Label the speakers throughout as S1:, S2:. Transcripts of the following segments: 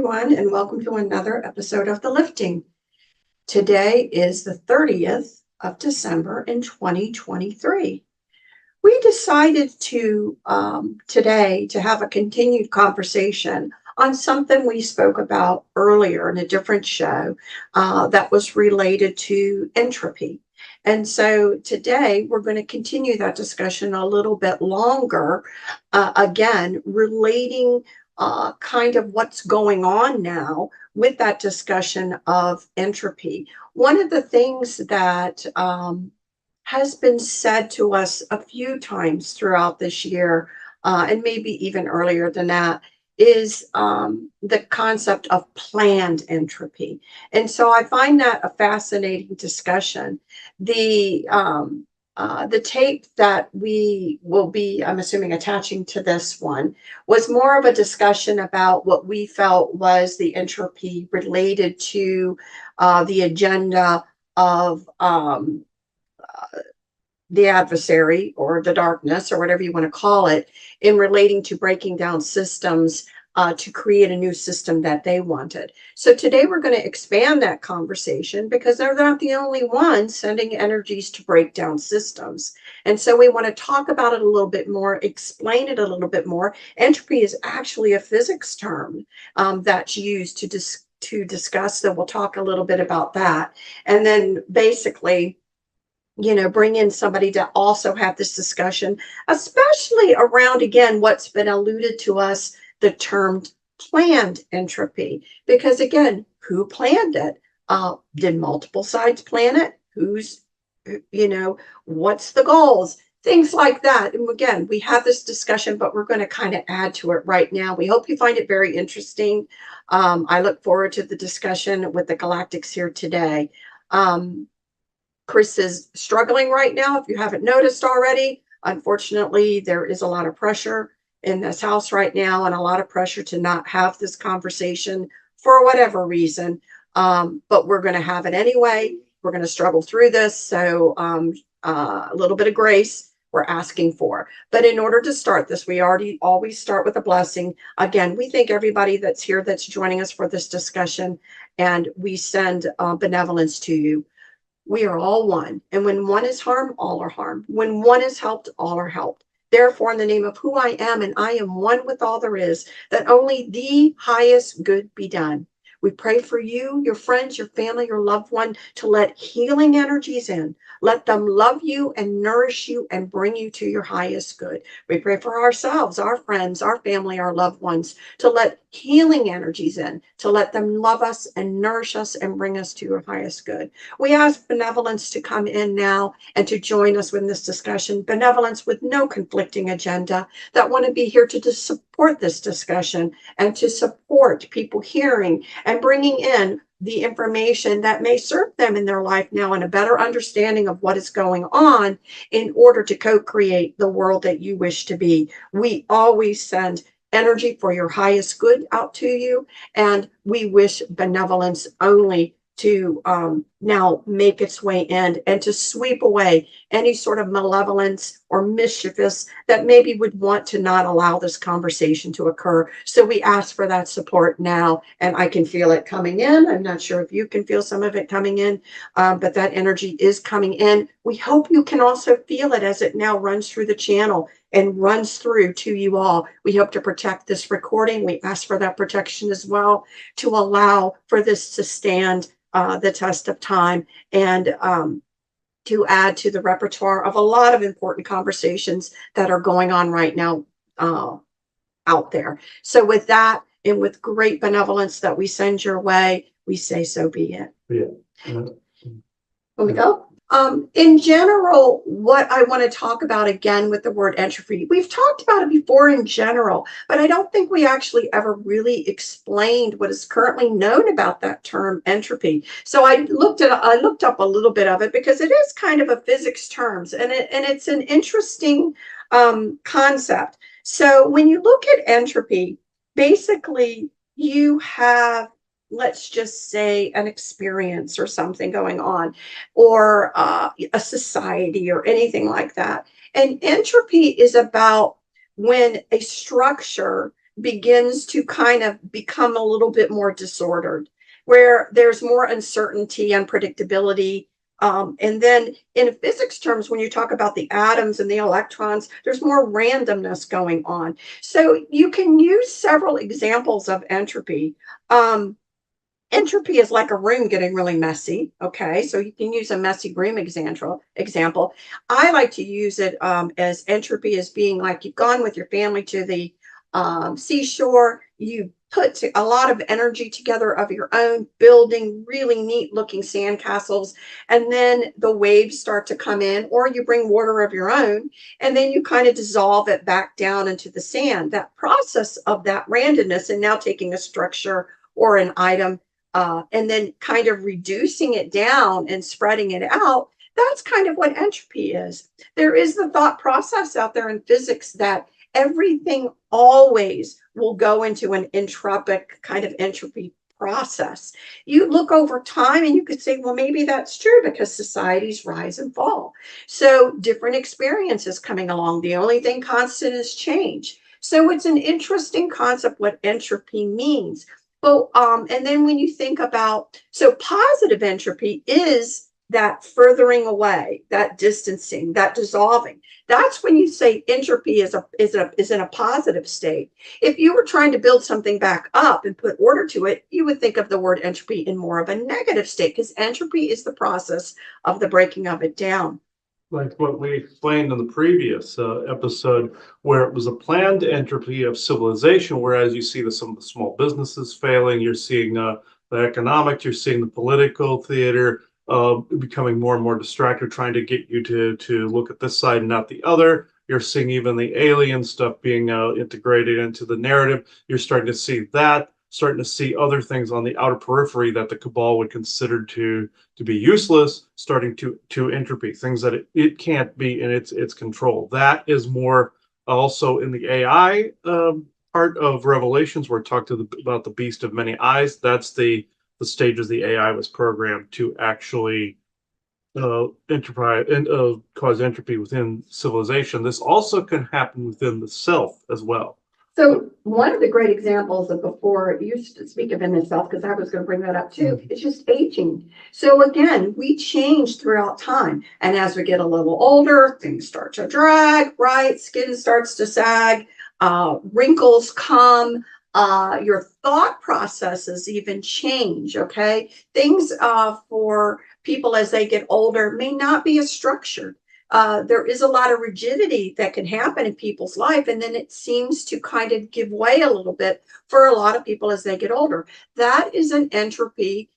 S1: everyone, and welcome to another episode of The Lifting. Today is the 30th of December in 2023. We decided today to have a continued conversation on something we spoke about earlier in a different show that was related to entropy. And so today we're going to continue that discussion a little bit longer, again, relating kind of what's going on now with that discussion of entropy. One of the things that has been said to us a few times throughout this year, and maybe even earlier than that, is the concept of planned entropy. And so I find that a fascinating discussion. The tape that we will be, I'm assuming, attaching to this one was more of a discussion about what we felt was the entropy related to the agenda of the adversary or the darkness or whatever you want to call it in relating to breaking down systems to create a new system that they wanted. So today we're going to expand that conversation because they're not the only ones sending energies to break down systems. And so we want to talk about it a little bit more, explain it a little bit more. Entropy is actually a physics term that's used to discuss. So we'll talk a little bit about that. And then basically, bring in somebody to also have this discussion, especially around, again, what's been alluded to us, the term planned entropy. Because again, who planned it? Did multiple sides plan it? What's the goals? Things like that. And again, we have this discussion, but we're going to kind of add to it right now. We hope you find it very interesting. I look forward to the discussion with the Galactics here today. Chris is struggling right now, if you haven't noticed already. Unfortunately, there is a lot of pressure in this house right now and a lot of pressure to not have this conversation for whatever reason. But we're going to have it anyway. We're going to struggle through this. So a little bit of grace we're asking for. But in order to start this, we always start with a blessing. Again, we thank everybody that's here that's joining us for this discussion, and we send benevolence to you. We are all one. And when one is harmed, all are harmed. When one is helped, all are helped. Therefore, in the name of who I am, and I am one with all there is, that only the highest good be done. We pray for you, your friends, your family, your loved one, to let healing energies in. Let them love you and nourish you and bring you to your highest good. We pray for ourselves, our friends, our family, our loved ones, to let healing energies in, to let them love us and nourish us and bring us to your highest good. We ask benevolence to come in now and to join us in this discussion. Benevolence with no conflicting agenda, that want to be here to support this discussion and to support people hearing and bringing in the information that may serve them in their life now and a better understanding of what is going on in order to co-create the world that you wish to be. We always send energy for your highest good out to you, and we wish benevolence only to now make its way in and to sweep away any sort of malevolence or mischievous that maybe would want to not allow this conversation to occur. So we ask for that support now, and I can feel it coming in. I'm not sure if you can feel some of it coming in, but that energy is coming in. We hope you can also feel it as it now runs through the channel and runs through to you all. We hope to protect this recording. We ask for that protection as well to allow for this to stand the test of time and to add to the repertoire of a lot of important conversations that are going on right now out there. So with that, and with great benevolence that we send your way, we say so be it. Yeah. Here we go. In general, what I want to talk about again with the word entropy, we've talked about it before in general, but I don't think we actually ever really explained what is currently known about that term entropy. So I looked up a little bit of it because it is kind of a physics terms, and it's an interesting concept. So when you look at entropy, basically you have, let's just say, an experience or something going on, or a society or anything like that. And entropy is about when a structure begins to kind of become a little bit more disordered, where there's more uncertainty, unpredictability. And then in physics terms, when you talk about the atoms and the electrons, there's more randomness going on. So you can use several examples of entropy. Um, Entropy is like a room getting really messy. Okay, so you can use a messy room example. I like to use it as entropy as being like you've gone with your family to the seashore. You put a lot of energy together of your own, building really neat looking sandcastles, and then the waves start to come in, or you bring water of your own, and then you kind of dissolve it back down into the sand. That process of that randomness, and now taking a structure or an item and then kind of reducing it down and spreading it out, that's kind of what entropy is. There is the thought process out there in physics that everything always will go into an entropic kind of entropy process. You look over time and you could say, well, maybe that's true because societies rise and fall. So different experiences coming along. The only thing constant is change. So it's an interesting concept what entropy means. Well, and then when you think about, so positive entropy is that furthering away, that distancing, that dissolving. That's when you say entropy is in a positive state. If you were trying to build something back up and put order to it, you would think of the word entropy in more of a negative state because entropy is the process of the breaking of it down.
S2: Like what we explained in the previous episode, where it was a planned entropy of civilization, whereas you see some of the small businesses failing, you're seeing the economics, you're seeing the political theater becoming more and more distracted, trying to get you to look at this side and not the other. You're seeing even the alien stuff being integrated into the narrative. You're starting to see that, starting to see other things on the outer periphery that the cabal would consider to be useless, starting to entropy, things that it can't be in its control. That is more also in the AI part of Revelations, where it talked about the beast of many eyes. That's the stages the AI was programmed to actually enterprise and cause entropy within civilization. This also can happen within the self as well.
S1: So one of the great examples of before you speak of in itself, because I was going to bring that up too, it's just aging. So again, we change throughout time. And as we get a little older, things start to drag, right? Skin starts to sag, wrinkles come, your thought processes even change, okay? Things for people as they get older may not be as structured. There is a lot of rigidity that can happen in people's life, and then it seems to kind of give way a little bit for a lot of people as they get older. That is an entropy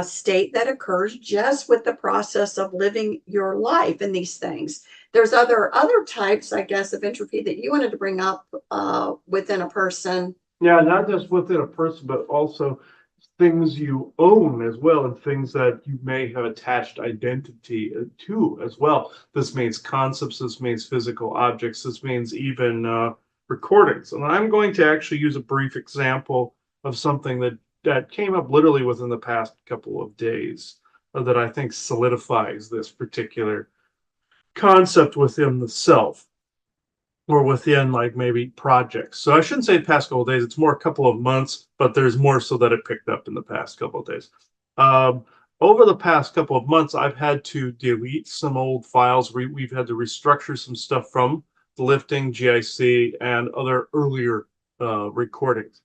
S1: state that occurs just with the process of living your life and these things. There's other types, I guess, of entropy that you wanted to bring up within a person.
S2: Yeah, not just within a person, but also things you own as well, and things that you may have attached identity to as well. This means concepts, this means physical objects, this means even recordings. And I'm going to actually use a brief example of something that came up literally within the past couple of days that I think solidifies this particular concept within the self, or within like maybe projects. So I shouldn't say past couple of days, it's more a couple of months, but there's more so that it picked up in the past couple of days. Um, Over the past couple of months, I've had to delete some old files. We've had to restructure some stuff from the lifting, GIC, and other earlier recordings.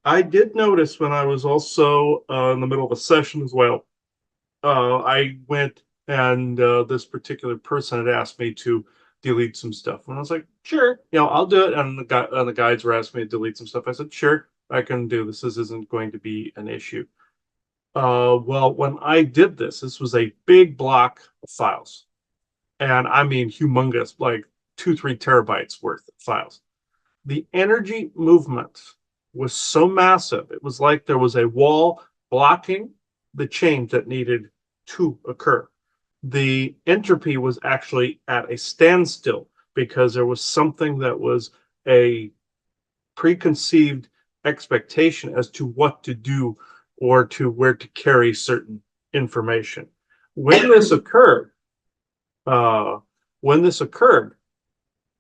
S2: I did notice when I was also in the middle of a session as well, I went and this particular person had asked me to delete some stuff, and I was like, "Sure, I'll do it." And the guides were asking me to delete some stuff. I said, "Sure, I can do this. This isn't going to be an issue." Well, when I did this, this was a big block of files, and I mean humongous, like 2-3 terabytes worth of files. The energy movement was so massive; it was like there was a wall blocking the change that needed to occur. The entropy was actually at a standstill because there was something that was a preconceived expectation as to what to do or to where to carry certain information. When this occurred, uh, when this occurred,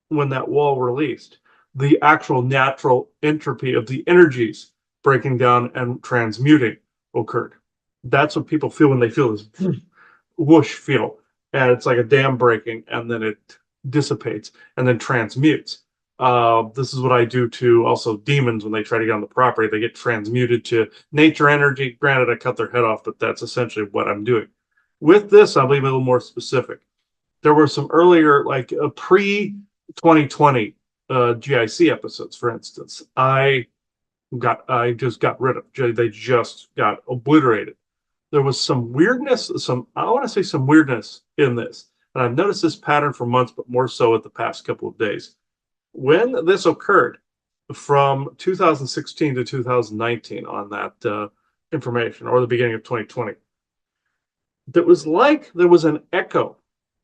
S2: when that wall released, the actual natural entropy of the energies breaking down and transmuting occurred. That's what people feel when they feel this whoosh feel. And it's like a dam breaking, and then it dissipates and then transmutes. This is what I do to also demons when they try to get on the property. They get transmuted to nature energy. Granted, I cut their head off, but that's essentially what I'm doing. With this, I'll be a little more specific. There were some earlier, like pre 2020 GIC episodes, for instance. I just got rid of. They just got obliterated. There was some weirdness, I want to say some weirdness in this. And I've noticed this pattern for months, but more so at the past couple of days. When this occurred from 2016 to 2019 on that information, or the beginning of 2020, that was like there was an echo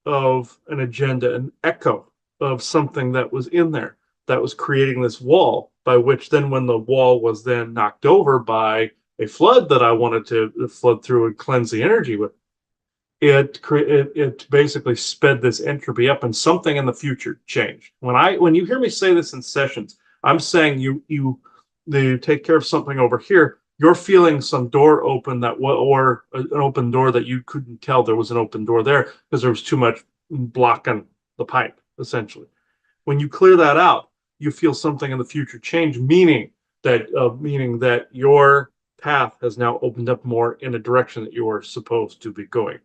S2: of an agenda, an echo of something that was in there that was creating this wall, by which then when the wall was then knocked over by a flood that I wanted to flood through and cleanse the energy with, it basically sped this entropy up, and something in the future changed. When you hear me say this in sessions, I'm saying you take care of something over here. You're feeling some door open or an open door that you couldn't tell there was an open door there because there was too much blocking the pipe, essentially. When you clear that out, you feel something in the future change, meaning that your path has now opened up more in a direction that you are supposed to be going.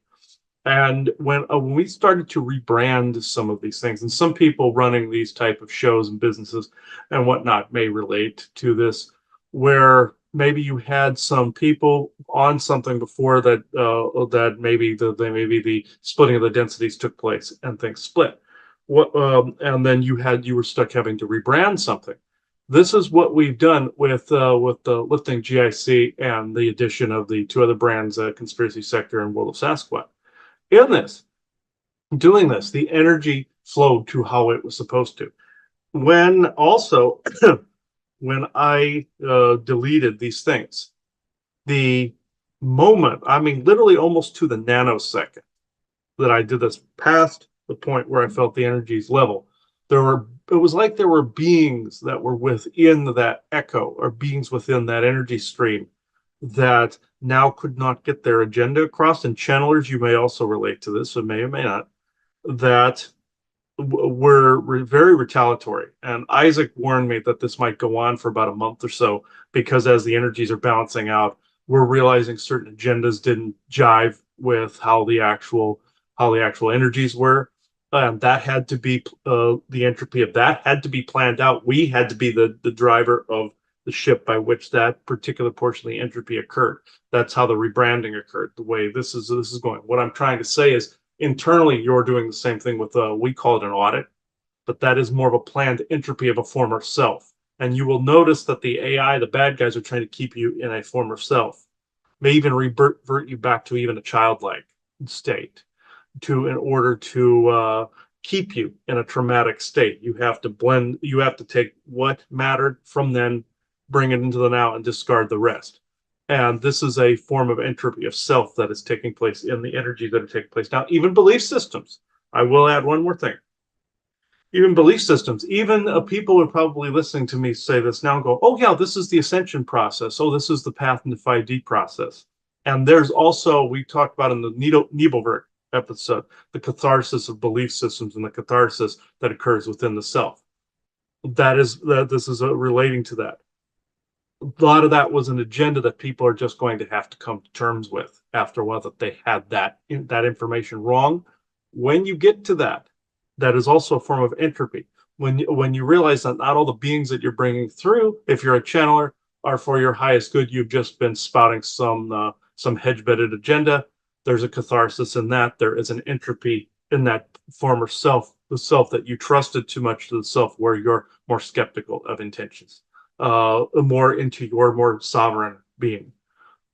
S2: And when we started to rebrand some of these things, and some people running these type of shows and businesses and whatnot may relate to this, where maybe you had some people on something before that maybe the splitting of the densities took place and things split. And then you were stuck having to rebrand something. This is what we've done with the lifting GIC and the addition of the two other brands, Conspiracy Sector and World of Sasquatch. In doing this, the energy flowed to how it was supposed to. When also, when I deleted these things, the moment, I mean, literally almost to the nanosecond that I did this, past the point where I felt the energies level, it was like there were beings that were within that echo, or beings within that energy stream that now could not get their agenda across. And channelers, you may also relate to this, so may or may not, that were very retaliatory. And Isaac warned me that this might go on for about a month or so, because as the energies are balancing out, we're realizing certain agendas didn't jive with how the actual energies were. And that had to be the entropy of that had to be planned out. We had to be the driver of the ship by which that particular portion of the entropy occurred. That's how the rebranding occurred. The way this is going. What I'm trying to say is, internally, you're doing the same thing with we call it an audit, but that is more of a planned entropy of a former self. And you will notice that the AI, the bad guys, are trying to keep you in a former self, may even revert you back to even a childlike state, in order to keep you in a traumatic state. You have to take what mattered from then, bring it into the now, and discard the rest. And this is a form of entropy of self that is taking place in the energy that are taking place now. Even belief systems. I will add one more thing. Even belief systems, even people who are probably listening to me say this now and go, oh yeah, this is the ascension process. Oh, this is the path into 5D process. And there's also, we talked about in the Nebelwerk episode, the catharsis of belief systems and the catharsis that occurs within the self. This is relating to that. A lot of that was an agenda that people are just going to have to come to terms with after a while, that they had that information wrong. When you get to that is also a form of entropy. When you realize that not all the beings that you're bringing through, if you're a channeler, are for your highest good, you've just been spouting some hedge-bedded agenda. There's a catharsis in that. There is an entropy in that former self, the self that you trusted too much to the self where you're more skeptical of intentions. More into your more sovereign being.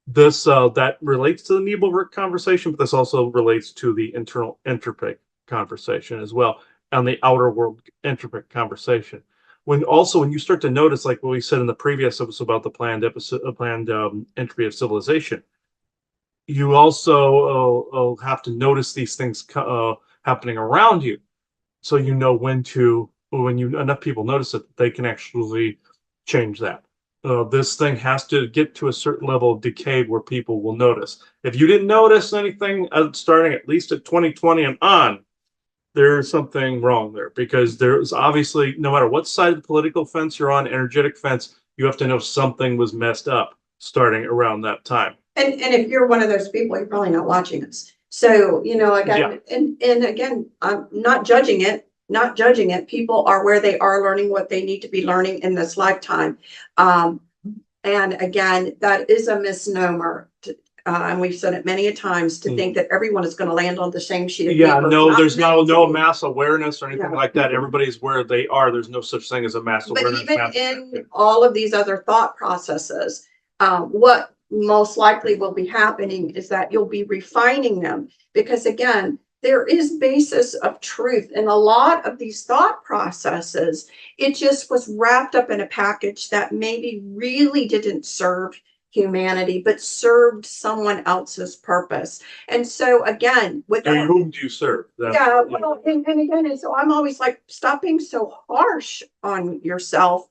S2: This that relates to the Nebelwerk conversation, but this also relates to the internal entropic conversation as well, and the outer world entropic conversation. When you start to notice, like what we said in the previous episode about the planned entropy of civilization, you also have to notice these things happening around you, so you know when to when enough people notice it, they can actually change that. This thing has to get to a certain level of decay where people will notice. If you didn't notice anything starting at least at 2020 and on, there's something wrong there, because there's obviously, no matter what side of the political fence you're on, energetic fence, you have to know something was messed up starting around that time.
S1: And if you're one of those people, you're probably not watching us. So, again, and again, I'm not judging it, not judging it. People are where they are, learning what they need to be learning in this lifetime. And again, that is a misnomer. And we've said it many a times, to think that everyone is going to land on the same sheet of paper.
S2: No, there's no mass awareness or anything like that. Everybody's where they are. There's no such thing as a mass awareness.
S1: But even in all of these other thought processes, what most likely will be happening is that you'll be refining them, because again, there is basis of truth in a lot of these thought processes. It just was wrapped up in a package that maybe really didn't serve humanity, but served someone else's purpose. And so again, with
S2: and whom do you serve?
S1: well, and again, and so I'm always like, stop being so harsh on yourself.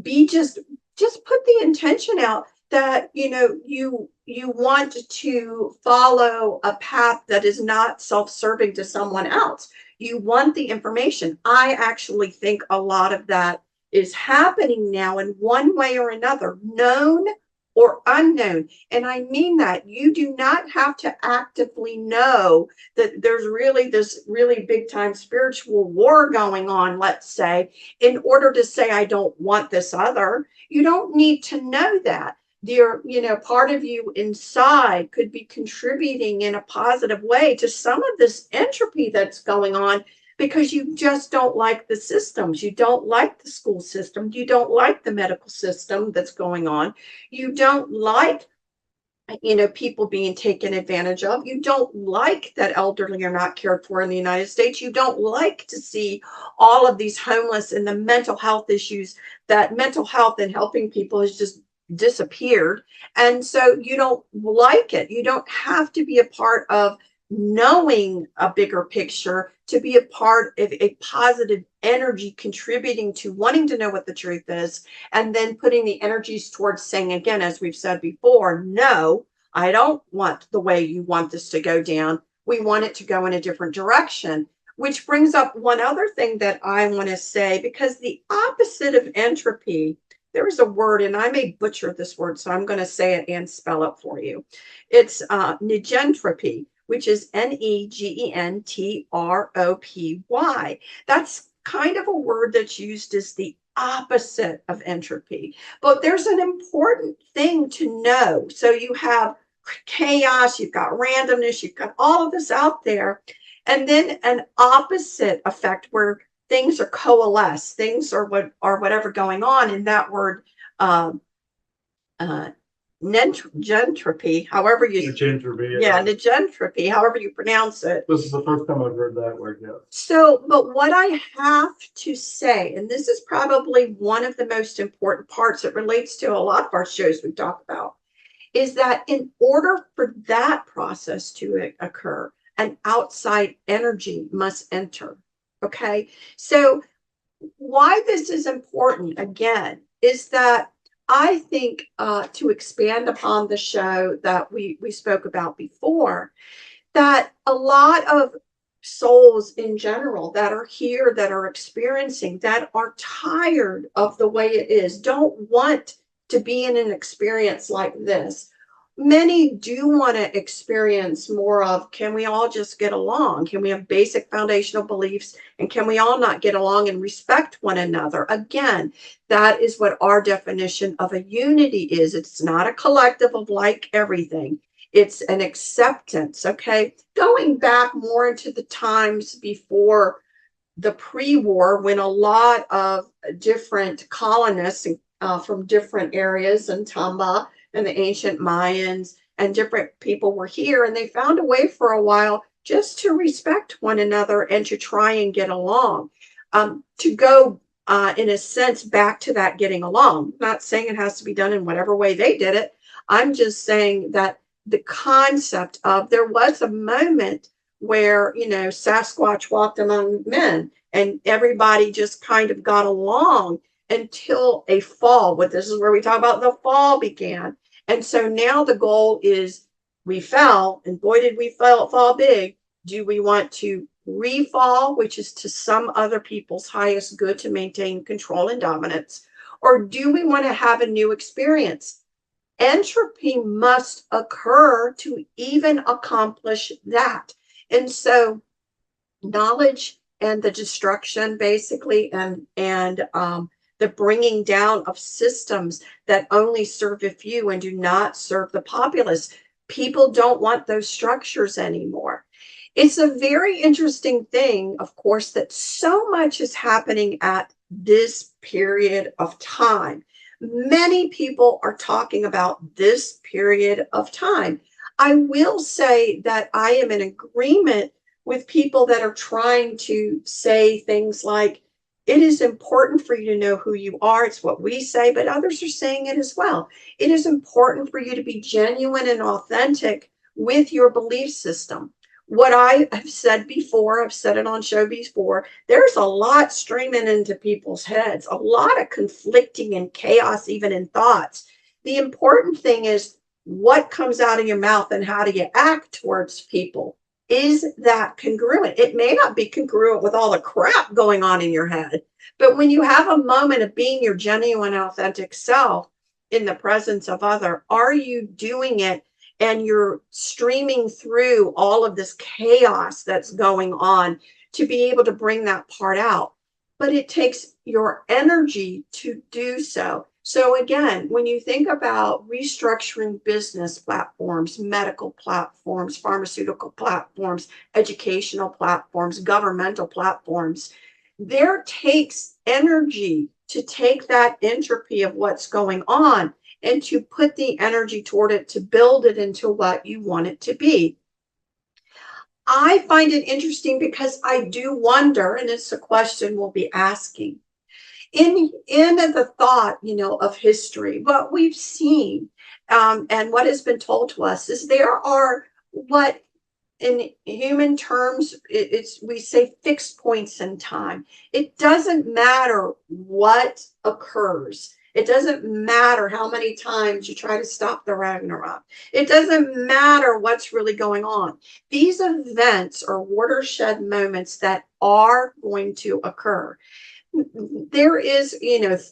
S1: Be just put the intention out that you want to follow a path that is not self-serving to someone else. You want the information. I actually think a lot of that is happening now in one way or another, known or unknown. And I mean that you do not have to actively know that there's really this really big time spiritual war going on, let's say, in order to say, I don't want this other. You don't need to know that. Part of you inside could be contributing in a positive way to some of this entropy that's going on, because you just don't like the systems. You don't like the school system. You don't like the medical system that's going on. You don't like, people being taken advantage of. You don't like that elderly are not cared for in the United States. You don't like to see all of these homeless and the mental health issues, that mental health and helping people has just disappeared. And so you don't like it. You don't have to be a part of knowing a bigger picture to be a part of a positive energy, contributing to wanting to know what the truth is, and then putting the energies towards saying, again, as we've said before, no, I don't want the way you want this to go down. We want it to go in a different direction. Which brings up one other thing that I want to say, because the opposite of entropy, there is a word, and I may butcher this word, so I'm going to say it and spell it for you. It's negentropy, which is Negentropy. That's kind of a word that's used as the opposite of entropy. But there's an important thing to know. So you have chaos, you've got randomness, you've got all of this out there. And then an opposite effect where things are coalesced, things are whatever going on. And that word, negentropy, however you negentropy, however you pronounce it.
S2: This is the first time I've heard that word. Yeah.
S1: So, but what I have to say, and this is probably one of the most important parts, it relates to a lot of our shows we talk about, is that in order for that process to occur, an outside energy must enter. Okay, so why this is important, again, is that I think to expand upon the show that we spoke about before, that a lot of souls in general that are here, that are experiencing, that are tired of the way it is, don't want to be in an experience like this. Many do want to experience more of, can we all just get along? Can we have basic foundational beliefs? And can we all not get along and respect one another? Again, that is what our definition of a unity is. It's not a collective of like everything. It's an acceptance, okay? Going back more into the times before the pre-war, when a lot of different colonists from different areas in Tamba and the ancient Mayans and different people were here, and they found a way for a while just to respect one another and to try and get along, to go in a sense back to that getting along. I'm not saying it has to be done in whatever way they did it. I'm just saying that the concept of, there was a moment where, Sasquatch walked among men and everybody just kind of got along until a fall. But this is where we talk about the fall began. And so now the goal is we fell, and boy, did we fall big. Do we want to refall, which is to some other people's highest good to maintain control and dominance? Or do we want to have a new experience? Entropy must occur to even accomplish that. And so knowledge and the destruction basically and the bringing down of systems that only serve a few and do not serve the populace. People don't want those structures anymore. It's a very interesting thing, of course, that so much is happening at this period of time. Many people are talking about this period of time. I will say that I am in agreement with people that are trying to say things like, it is important for you to know who you are. It's what we say, but others are saying it as well. It is important for you to be genuine and authentic with your belief system. What I have said before, I've said it on show before, there's a lot streaming into people's heads, a lot of conflicting and chaos, even in thoughts. The important thing is what comes out of your mouth and how do you act towards people. Is that congruent? It may not be congruent with all the crap going on in your head, but when you have a moment of being your genuine, authentic self in the presence of other, are you doing it and you're streaming through all of this chaos that's going on to be able to bring that part out? But it takes your energy to do so. So again, when you think about restructuring business platforms, medical platforms, pharmaceutical platforms, educational platforms, governmental platforms, there takes energy to take that entropy of what's going on and to put the energy toward it to build it into what you want it to be. I find it interesting because I do wonder, and it's a question we'll be asking, in the thought of history, what we've seen and what has been told to us is there are what in human terms it's we say fixed points in time. It doesn't matter what occurs. It doesn't matter how many times you try to stop the Ragnarok. It doesn't matter what's really going on. These events are watershed moments that are going to occur. There is,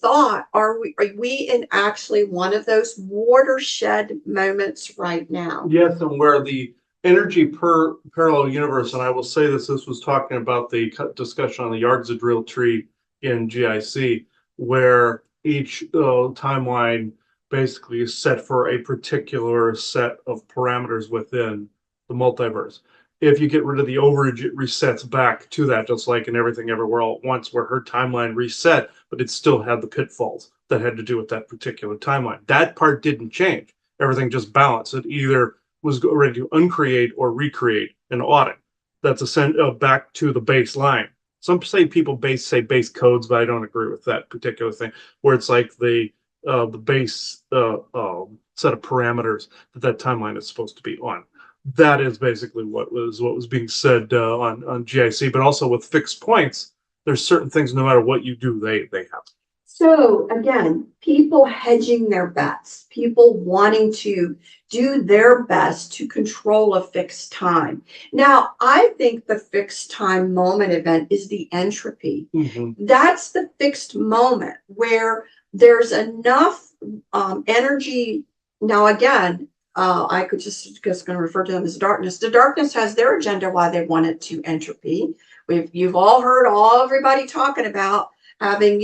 S1: thought, are we in actually one of those watershed moments right now?
S2: Yes, and where the energy per parallel universe, and I will say this was talking about the discussion on the Yggdrasil tree in GIC, where each timeline basically is set for a particular set of parameters within the multiverse. If you get rid of the overage, it resets back to that, just like in Everything Everywhere All at Once, where her timeline reset, but it still had the pitfalls that had to do with that particular timeline. That part didn't change. Everything just balanced. It either was ready to uncreate or recreate an audit. That's back to the baseline. Some say people say base codes, but I don't agree with that particular thing, where it's like the base set of parameters that timeline is supposed to be on. That is basically what was being said on GIC, but also with fixed points, there's certain things, no matter what you do, they have.
S1: So again, people hedging their bets, people wanting to do their best to control a fixed time. Now, I think the fixed time moment event is the entropy.
S2: Mm-hmm.
S1: That's the fixed moment where there's enough energy. Now, again, I could just going to refer to them as darkness. The darkness has their agenda why they want it to entropy. You've all heard everybody talking about having,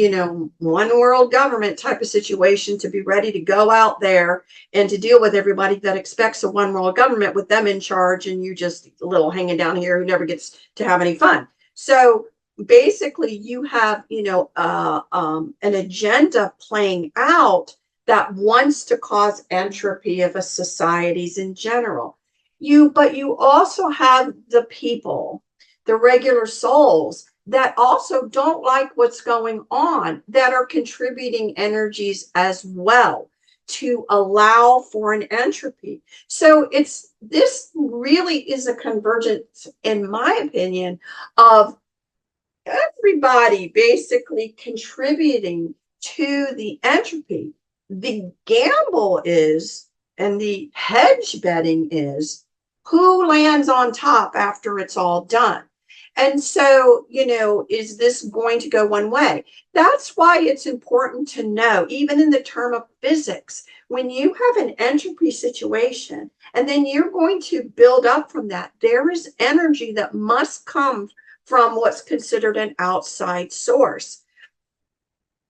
S1: one world government type of situation to be ready to go out there and to deal with everybody that expects a one world government with them in charge and you just a little hanging down here who never gets to have any fun. So basically you have, an agenda playing out that wants to cause entropy of a societies in general. But you also have the people, the regular souls that also don't like what's going on, that are contributing energies as well. to allow for an entropy. So this really is a convergence, in my opinion, of everybody basically contributing to the entropy. The gamble is, and the hedge betting is, who lands on top after it's all done. And so, is this going to go one way? That's why it's important to know, even in the term of physics, when you have an entropy situation, and then you're going to build up from that, there is energy that must come from what's considered an outside source.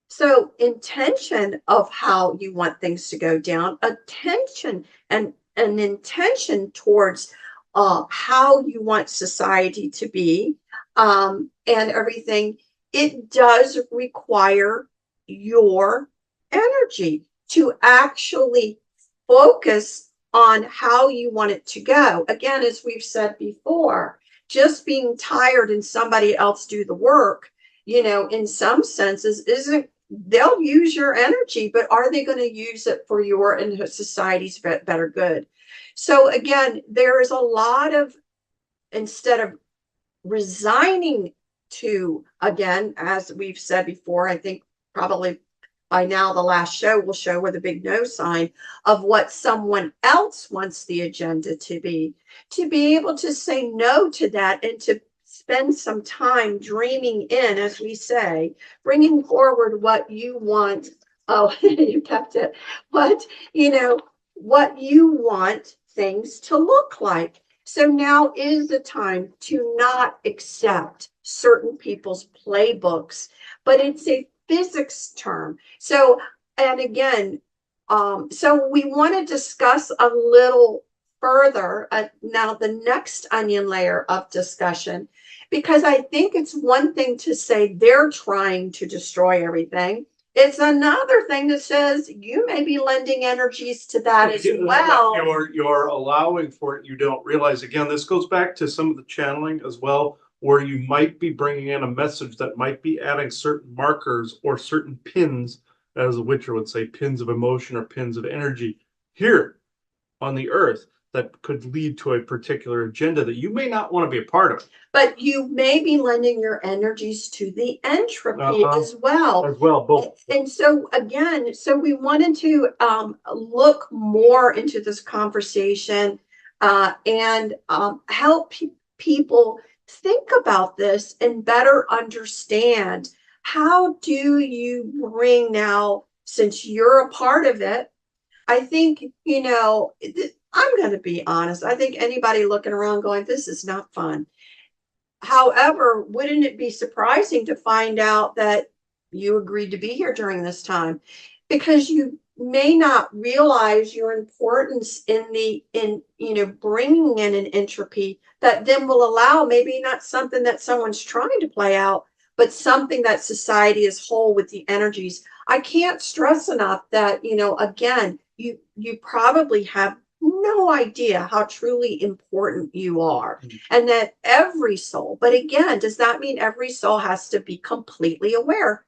S1: So intention of how you want things to go down, attention and an intention towards how you want society to be, and everything, it does require your energy to actually focus on how you want it to go. Again, as we've said before, just being tired and somebody else do the work, in some senses isn't, they'll use your energy, but are they going to use it for your and society's better good? So again, there is a lot of, instead of resigning to, again, as we've said before, I think probably by now the last show will show with a big no sign of what someone else wants the agenda to be able to say no to that and to spend some time dreaming in, as we say, bringing forward what you want. Oh, you kept it. What you want things to look like. So now is the time to not accept certain people's playbooks, but it's a physics term. So, and again, so we want to discuss a little further now the next onion layer of discussion, because I think it's one thing to say they're trying to destroy everything. It's another thing that says you may be lending energies to that as well.
S2: You're allowing for it. You don't realize. Again, this goes back to some of the channeling as well, where you might be bringing in a message that might be adding certain markers or certain pins, as a Witcher would say, pins of emotion or pins of energy here on the earth that could lead to a particular agenda that you may not want to be a part of.
S1: But you may be lending your energies to the entropy as well.
S2: As well, both.
S1: And so again, so we wanted to look more into this conversation and help people think about this and better understand, how do you bring now, since you're a part of it, I think, I'm going to be honest. I think anybody looking around going, this is not fun. However, wouldn't it be surprising to find out that you agreed to be here during this time? Because you may not realize your importance in bringing in an entropy that then will allow, maybe not something that someone's trying to play out, but something that society as whole with the energies. I can't stress enough that, again, you probably have no idea how truly important you are, and that every soul, but again, does that mean every soul has to be completely aware?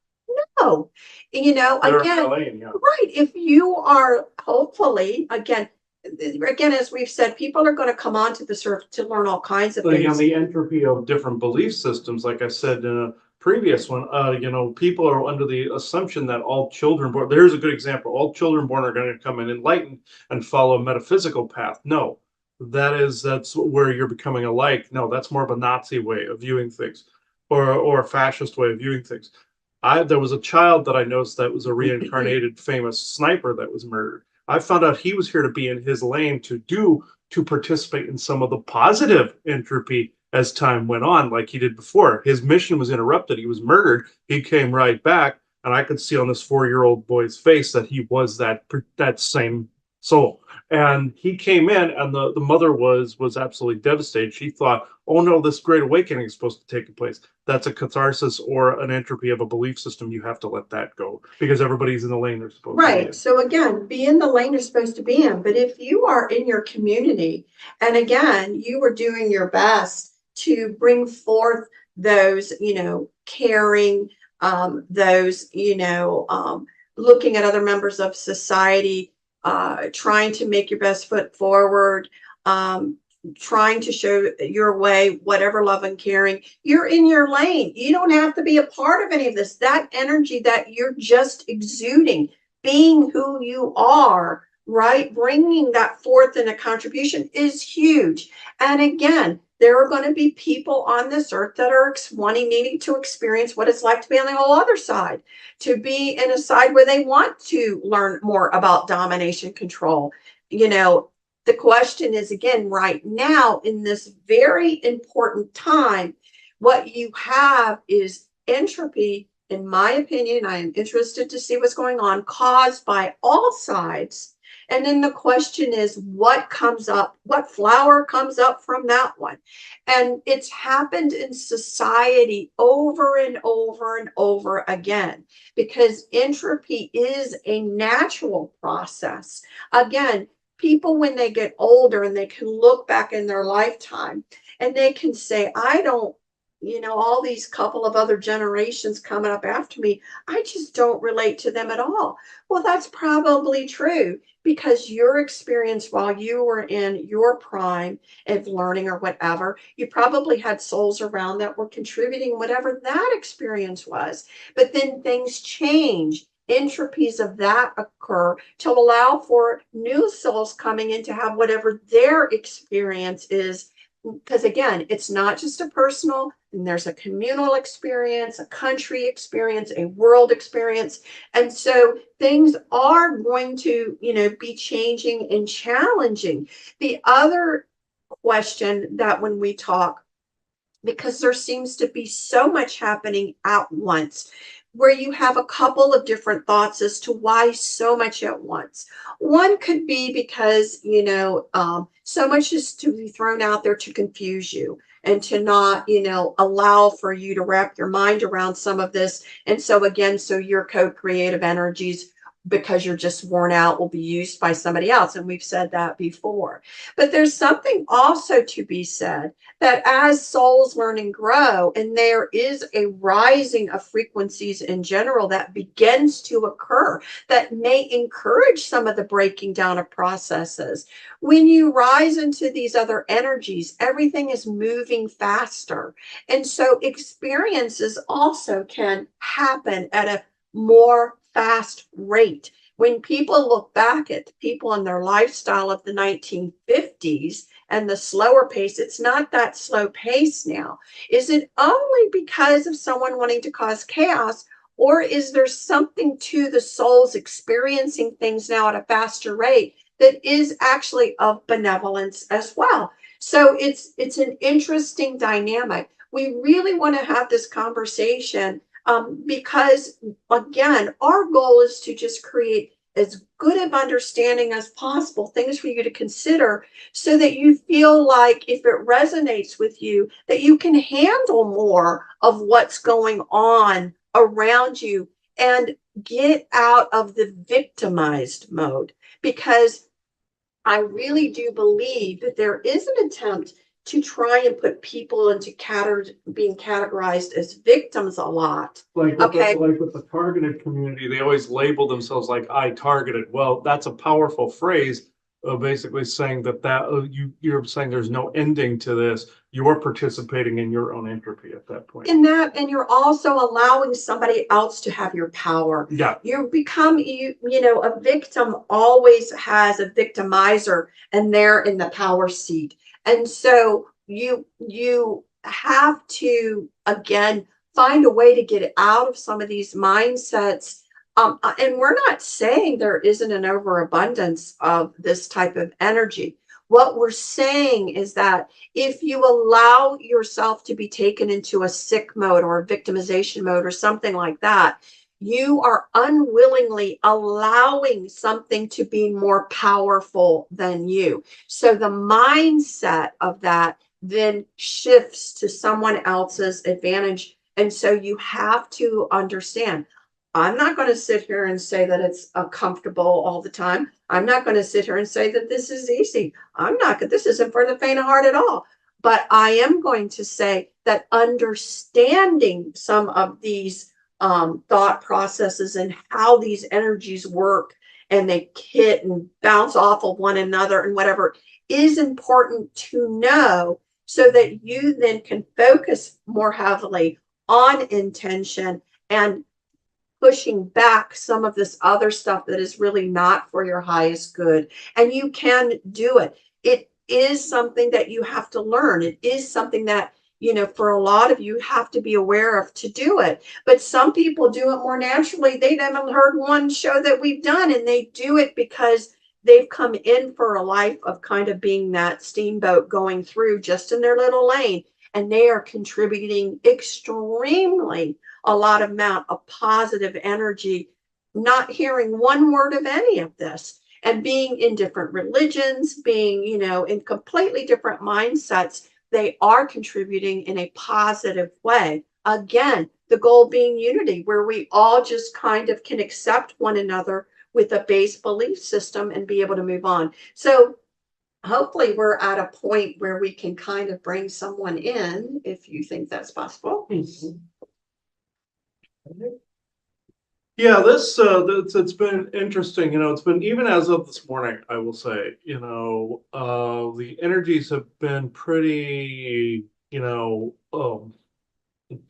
S1: No. Again, right. If you are, hopefully, again, as we've said, people are going to come onto this earth to learn all kinds of things.
S2: The entropy of different belief systems, like I said in a previous one, people are under the assumption that all children born, there's a good example, all children born are going to come in enlightened and follow a metaphysical path. No, that's where you're becoming alike. No, that's more of a Nazi way of viewing things, or a fascist way of viewing things. There was a child that I noticed that was a reincarnated famous sniper that was murdered. I found out he was here to be in his lane to participate in some of the positive entropy as time went on, like he did before. His mission was interrupted. He was murdered. He came right back, and I could see on this 4-year-old boy's face that he was that same soul. And he came in, and the mother was absolutely devastated. She thought, oh no, this great awakening is supposed to take place. That's a catharsis or an entropy of a belief system. You have to let that go because everybody's in the lane they're supposed to be in.
S1: Right. So again, be in the lane you're supposed to be in. But if you are in your community, and again, you were doing your best to bring forth those, caring, those, looking at other members of society trying to make your best foot forward, trying to show your way, whatever, love and caring. You're in your lane. You don't have to be a part of any of this. That energy that you're just exuding, being who you are, right? Bringing that forth in a contribution is huge. And again, there are going to be people on this earth that are needing to experience what it's like to be on the whole other side, to be in a side where they want to learn more about domination control. The question is, again, right now in this very important time, what you have is entropy, in my opinion. I am interested to see what's going on, caused by all sides. And then the question is, what comes up, what flower comes up from that one? And it's happened in society over and over and over again, because entropy is a natural process. Again, people, when they get older and they can look back in their lifetime and they can say, I don't, all these couple of other generations coming up after me, I just don't relate to them at all. Well, that's probably true, because your experience while you were in your prime of learning or whatever, you probably had souls around that were contributing whatever that experience was. But then things change. Entropies of that occur to allow for new souls coming in to have whatever their experience is. Because again, it's not just a personal, and there's a communal experience, a country experience, a world experience. And so things are going to, be changing and challenging. The other question that when we talk, because there seems to be so much happening at once, where you have a couple of different thoughts as to why so much at once. One could be because, so much is to be thrown out there to confuse you and to not, allow for you to wrap your mind around some of this. And so again, so your co-creative energies, because you're just worn out, will be used by somebody else. And we've said that before. But there's something also to be said, that as souls learn and grow, and there is a rising of frequencies in general that begins to occur, that may encourage some of the breaking down of processes. When you rise into these other energies, everything is moving faster. And so experiences also can happen at a more fast rate. When people look back at people in their lifestyle of the 1950s and the slower pace, it's not that slow pace now. Is it only because of someone wanting to cause chaos, or is there something to the souls experiencing things now at a faster rate that is actually of benevolence as well? So it's an interesting dynamic. We really want to have this conversation, because again, our goal is to just create as good of understanding as possible, things for you to consider, so that you feel like, if it resonates with you, that you can handle more of what's going on around you and get out of the victimized mode. Because I really do believe that there is an attempt to try and put people into being categorized as victims a lot.
S2: Like
S1: Okay.
S2: with the targeted community, they always label themselves like I targeted. Well, that's a powerful phrase, basically saying you're saying there's no ending to this. You're participating in your own entropy at that point.
S1: In that, and you're also allowing somebody else to have your power.
S2: Yeah.
S1: You become, a victim always has a victimizer, and they're in the power seat. And so you have to, again, find a way to get out of some of these mindsets. And we're not saying there isn't an overabundance of this type of energy. What we're saying is that if you allow yourself to be taken into a sick mode or a victimization mode or something like that, you are unwillingly allowing something to be more powerful than you. So the mindset of that then shifts to someone else's advantage. And so you have to understand, I'm not going to sit here and say that it's comfortable all the time. I'm not going to sit here and say that this is easy. This isn't for the faint of heart at all. But I am going to say that understanding some of these thought processes and how these energies work, and they hit and bounce off of one another and whatever is important to know so that you then can focus more heavily on intention and pushing back some of this other stuff that is really not for your highest good. And you can do it. It is something that you have to learn. It is something that, for a lot of you have to be aware of to do it. But some people do it more naturally. They haven't heard one show that we've done, and they do it because they've come in for a life of kind of being that steamboat going through just in their little lane. And they are contributing extremely a lot of amount of positive energy, not hearing one word of any of this, and being in different religions, being, in completely different mindsets, they are contributing in a positive way. Again, the goal being unity, where we all just kind of can accept one another with a base belief system and be able to move on. So hopefully we're at a point where we can kind of bring someone in, if you think that's possible.
S2: Yeah, it's been interesting. It's been, even as of this morning, I will say, the energies have been pretty,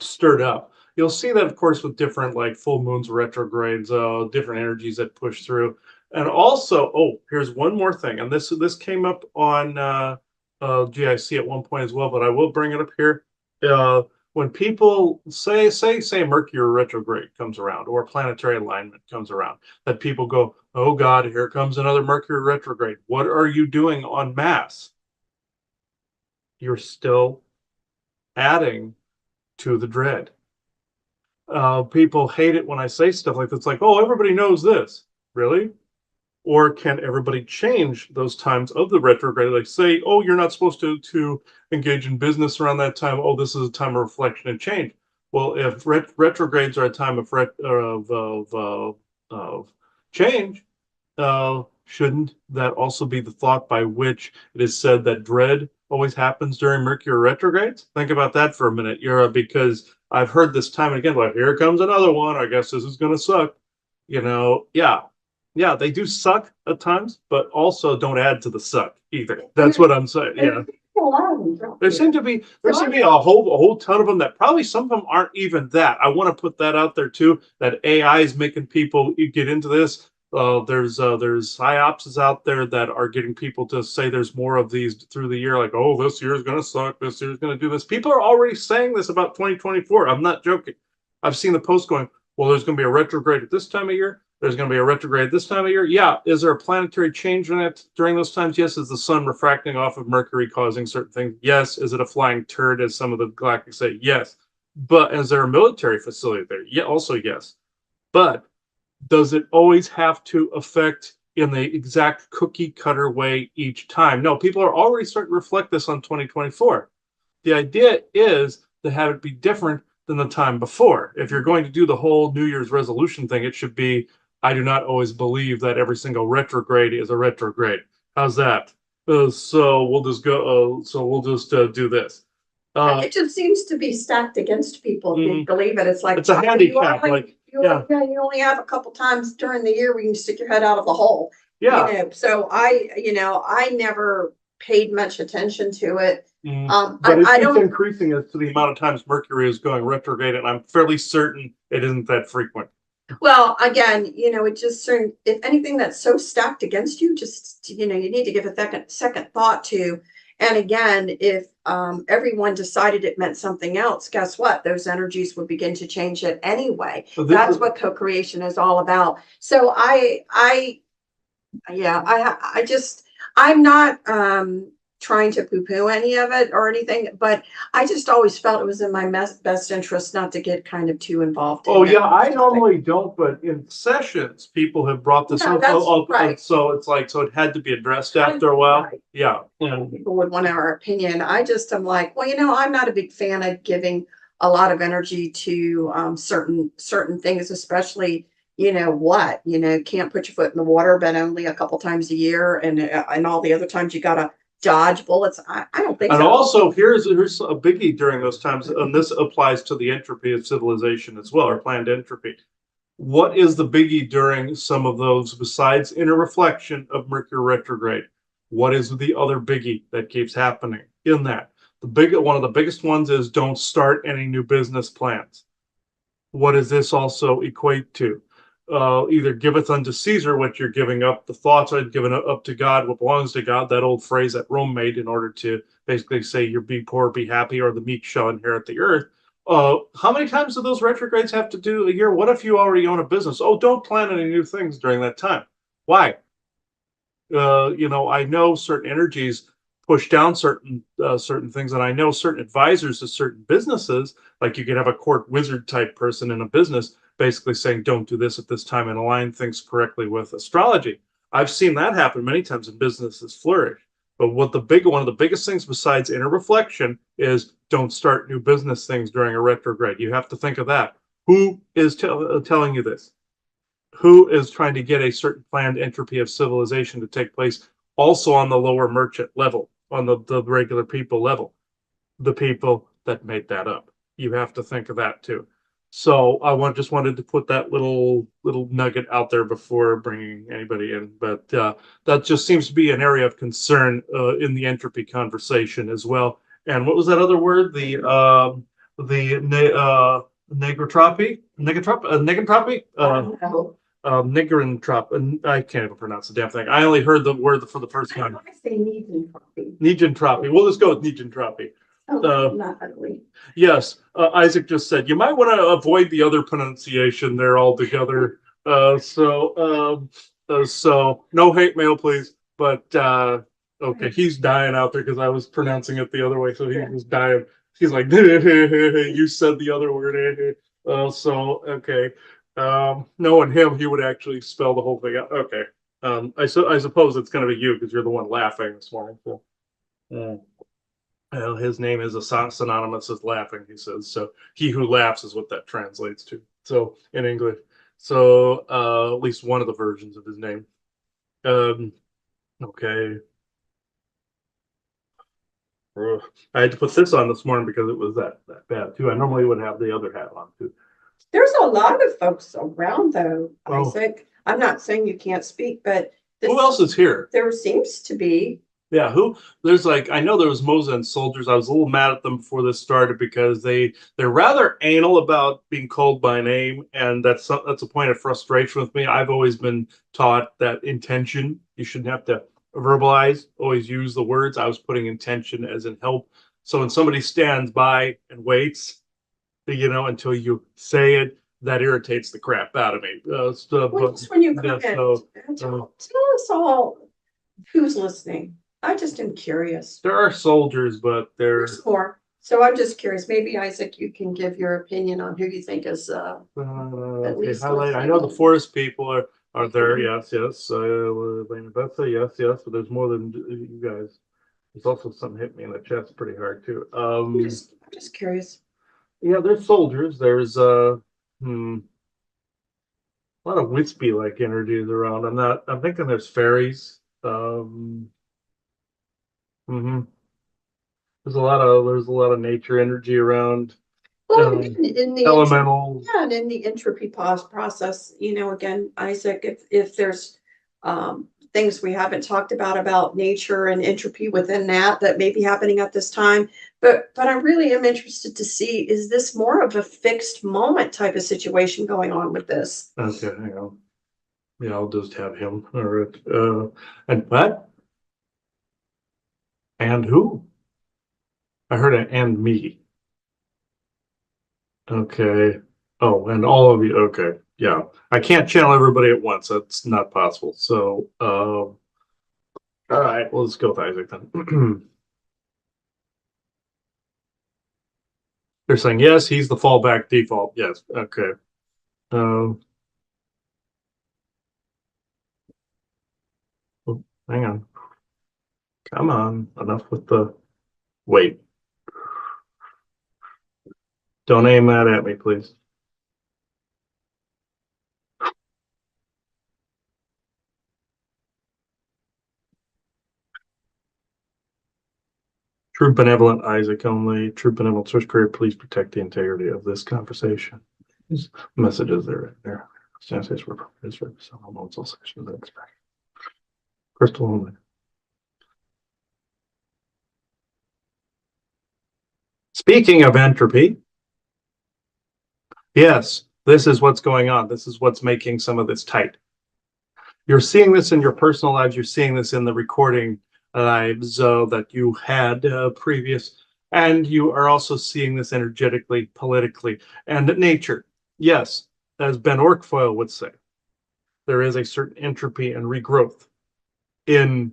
S2: stirred up. You'll see that, of course, with different like full moons, retrogrades, different energies that push through. And also, here's one more thing, and this came up on GIC at one point as well, but I will bring it up here. When people say Mercury retrograde comes around or planetary alignment comes around, that people go, oh God, here comes another Mercury retrograde. What are you doing en masse? You're still adding to the dread. People hate it when I say stuff like this, like, oh, everybody knows this. Really? Or can everybody change those times of the retrograde? Like say, oh, you're not supposed to engage in business around that time. Oh, this is a time of reflection and change. Well, if retrogrades are a time of change, shouldn't that also be the thought by which it is said that dread always happens during Mercury retrogrades? Think about that for a minute, Yura, because I've heard this time and again, like, here comes another one. I guess this is going to suck. Yeah, they do suck at times, but also don't add to the suck either. That's what I'm saying. Yeah. There seem to be a whole ton of them that probably some of them aren't even that. I want to put that out there too. That AI is making people get into this. There's psyopses out there that are getting people to say there's more of these through the year. Like, oh, this year is going to suck. This year is going to do this. People are already saying this about 2024. I'm not joking. I've seen the post going, well, there's going to be a retrograde at this time of year. There's going to be a retrograde this time of year. Yeah. Is there a planetary change in it during those times? Yes. Is the sun refracting off of Mercury causing certain things? Yes. Is it a flying turd, as some of the galactics say? Yes. But is there a military facility there? Yeah. Also, yes. But does it always have to affect in the exact cookie cutter way each time? No. People are already starting to reflect this on 2024. The idea is to have it be different than the time before. If you're going to do the whole New Year's resolution thing, it should be, I do not always believe that every single retrograde is a retrograde. How's that? So we'll just go. Do this.
S1: It just seems to be stacked against people. If you believe it, it's like
S2: it's a handicap.
S1: You only have a couple times during the year where you can stick your head out of the hole.
S2: Yeah.
S1: So I never paid much attention to it.
S2: But it's increasing as to the amount of times Mercury is going retrograde, and I'm fairly certain it isn't that frequent.
S1: Well, again, it just if anything that's so stacked against you, just you need to give a second thought to. And again, if everyone decided it meant something else, guess what? Those energies would begin to change it anyway. So that's what co-creation is all about. So I'm not trying to poo-poo any of it or anything, but I just always felt it was in my best interest not to get kind of too involved.
S2: I normally don't, but in sessions, people have brought this up. Right. So it's like, so it had to be addressed after a while. Right. Yeah.
S1: People would want our opinion. I just am like, well, I'm not a big fan of giving a lot of energy to certain things, especially can't put your foot in the water, but only a couple times a year, and all the other times you gotta dodge bullets. I don't think
S2: and
S1: so.
S2: And also, here's a biggie during those times, and this applies to the entropy of civilization as well, or planned entropy. What is the biggie during some of those besides inner reflection of Mercury retrograde? What is the other biggie that keeps happening in that? One of the biggest ones is don't start any new business plans. What does this also equate to? Either giveth unto Caesar what you're giving up. The thoughts are given up to God, what belongs to God. That old phrase that Rome made in order to basically say you're be poor, be happy, or the meek shall inherit the earth. How many times do those retrogrades have to do a year? What if you already own a business? Oh, don't plan any new things during that time. Why? I know certain energies push down certain things, and I know certain advisors to certain businesses. Like you could have a court wizard type person in a business, basically saying, "Don't do this at this time," and align things correctly with astrology. I've seen that happen many times in businesses flourish. But one of the biggest things besides inner reflection is don't start new business things during a retrograde. You have to think of that. Who is telling you this? Who is trying to get a certain planned entropy of civilization to take place also on the lower merchant level, on the regular people level, the people that made that up. You have to think of that too. So just wanted to put that little nugget out there before bringing anybody in, but that just seems to be an area of concern in the entropy conversation as well. And what was that other word? The negotropy,
S1: No.
S2: Niggerentrop, and I can't even pronounce the damn thing. I only heard the word for the first
S1: I
S2: time.
S1: want to say Entropy.
S2: Negentropy. We'll just go with negentropy.
S1: Oh, not ugly.
S2: Yes, Isaac just said you might want to avoid the other pronunciation there altogether. So no hate mail, please. But okay, he's dying out there because I was pronouncing it the other way, so he was dying. He's like, you said the other word. So okay, knowing him, he would actually spell the whole thing out. Okay, I suppose it's going to be you because you're the one laughing this morning. So. Well, his name is synonymous with laughing, he says. So he who laughs is what that translates to. So in English. So at least one of the versions of his name. Um, okay. Ugh. I had to put this on this morning because it was that bad too. I normally would have the other hat on too.
S1: There's a lot of folks around though,
S2: Oh.
S1: Isaac. I'm not saying you can't speak, but
S2: Who else is here?
S1: there seems to be.
S2: Yeah, there's like I know there was Moza soldiers. I was a little mad at them before this started because they're rather anal about being called by name, and that's a point of frustration with me. I've always been taught that intention you shouldn't have to verbalize, always use the words. I was putting intention as in help. So when somebody stands by and waits, until you say it, that irritates the crap out of me.
S1: When you come
S2: yeah,
S1: in,
S2: so,
S1: tell us all who's listening. I just am curious.
S2: there are soldiers, but
S1: There's more. So I'm just curious. Maybe Isaac, you can give your opinion on who you think is at least
S2: highlight. I
S1: listening.
S2: know the forest people are there. Yes, yes. Bethsa, yes. But there's more than you guys. There's also something hit me in the chest pretty hard too.
S1: I'm just curious.
S2: Yeah, there's soldiers. There's a lot of wispy like energies around. I'm thinking there's fairies. Mhm. There's a lot of nature energy around.
S1: Well, in the
S2: Elemental.
S1: yeah, and in the entropy process, again, Isaac, if there's things we haven't talked about nature and entropy within that may be happening at this time, but I really am interested to see, is this more of a fixed moment type of situation going on with this?
S2: Okay, hang on. Yeah, I'll just have him. All right. And what? And who? I heard an and me. Okay. Oh, and all of you. Okay. Yeah. I can't channel everybody at once. That's not possible. So, all right. Well, let's go with Isaac then. They're saying yes, he's the fallback default. Yes. Okay. Um, oh, hang on. Come on. Enough with the wait. Don't aim that at me, please. True benevolent Isaac only. True benevolent source creator, please protect the integrity of this conversation. These messages are in there. Sensors were properties for several modes, all sections of expression. Crystal only. Speaking of entropy, yes, this is what's going on. This is what's making some of this tight. You're seeing this in your personal lives. You're seeing this in the recording lives that you had previous. And you are also seeing this energetically, politically, and nature. Yes, as Ben Orkfoyle would say, there is a certain entropy and regrowth in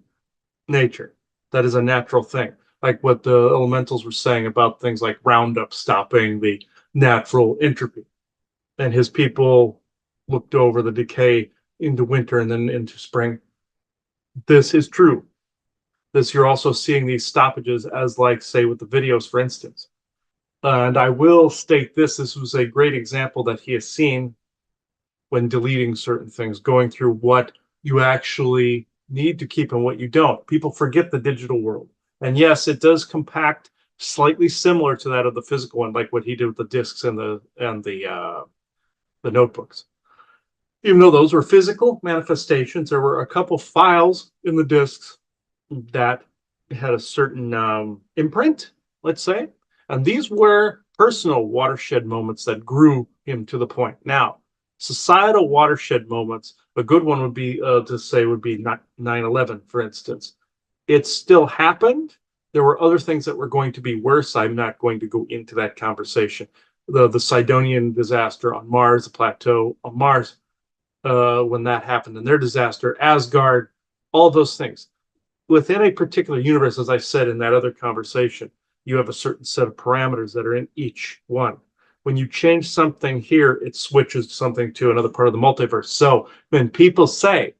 S2: nature. That is a natural thing. Like what the elementals were saying about things like Roundup stopping the natural entropy. And his people looked over the decay into winter and then into spring. This is true. This you're also seeing these stoppages as like say with the videos, for instance. And I will state this was a great example that he has seen when deleting certain things, going through what you actually need to keep and what you don't. People forget the digital world. And yes, it does compact slightly similar to that of the physical one, like what he did with the discs and the notebooks. Even though those were physical manifestations, there were a couple files in the discs that had a certain imprint, let's say. And these were personal watershed moments that grew him to the point. Now, societal watershed moments, a good one would be to say would be 9/11, for instance. It still happened. There were other things that were going to be worse. I'm not going to go into that conversation. The Sidonian disaster on Mars, the plateau on Mars, when that happened, and their disaster, Asgard, all those things. Within a particular universe, as I said in that other conversation, you have a certain set of parameters that are in each one. When you change something here, it switches something to another part of the multiverse. So when people say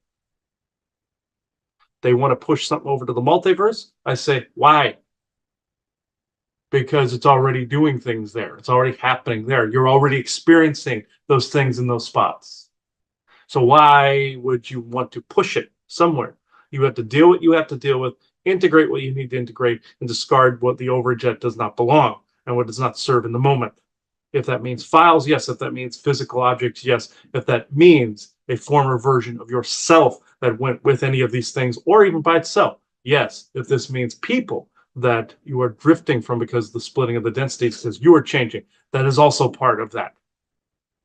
S2: they want to push something over to the multiverse, I say, why? Because it's already doing things there. It's already happening there. You're already experiencing those things in those spots. So why would you want to push it somewhere? You have to deal with what you have to deal with, integrate what you need to integrate, and discard what the overage that does not belong and what does not serve in the moment. If that means files, yes. If that means physical objects, yes. If that means a former version of yourself that went with any of these things, or even by itself, yes. If this means people that you are drifting from because of the splitting of the densities, because you are changing, that is also part of that.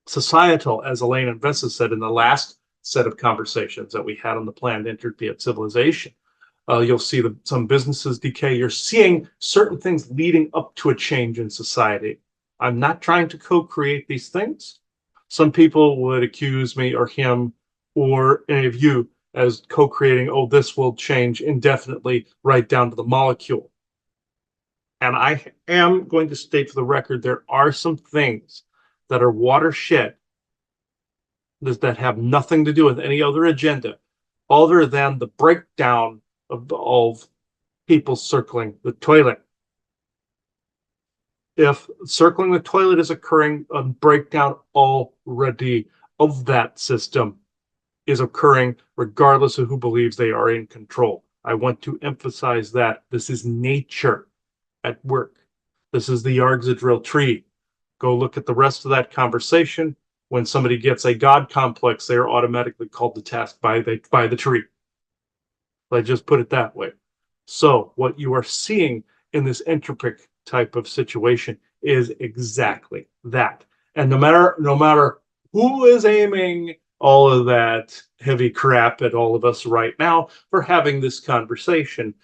S2: Societal, as Elaine and Vessa said in the last set of conversations that we had on the planned entropy of civilization, you'll see some businesses decay. You're seeing certain things leading up to a change in society. I'm not trying to co-create these things. Some people would accuse me or him or any of you as co-creating, oh, this will change indefinitely right down to the molecule. And I am going to state for the record, there are some things that are watershed that have nothing to do with any other agenda other than the breakdown of people circling the toilet. If circling the toilet is occurring, a breakdown already of that system is occurring regardless of who believes they are in control. I want to emphasize that this is nature at work. This is the Yargzadrill tree. Go look at the rest of that conversation. When somebody gets a God complex, they are automatically called to task by the tree. Let's just put it that way. So what you are seeing in this entropic type of situation is exactly that. And no matter who is aiming all of that heavy crap at all of us right now for having this conversation,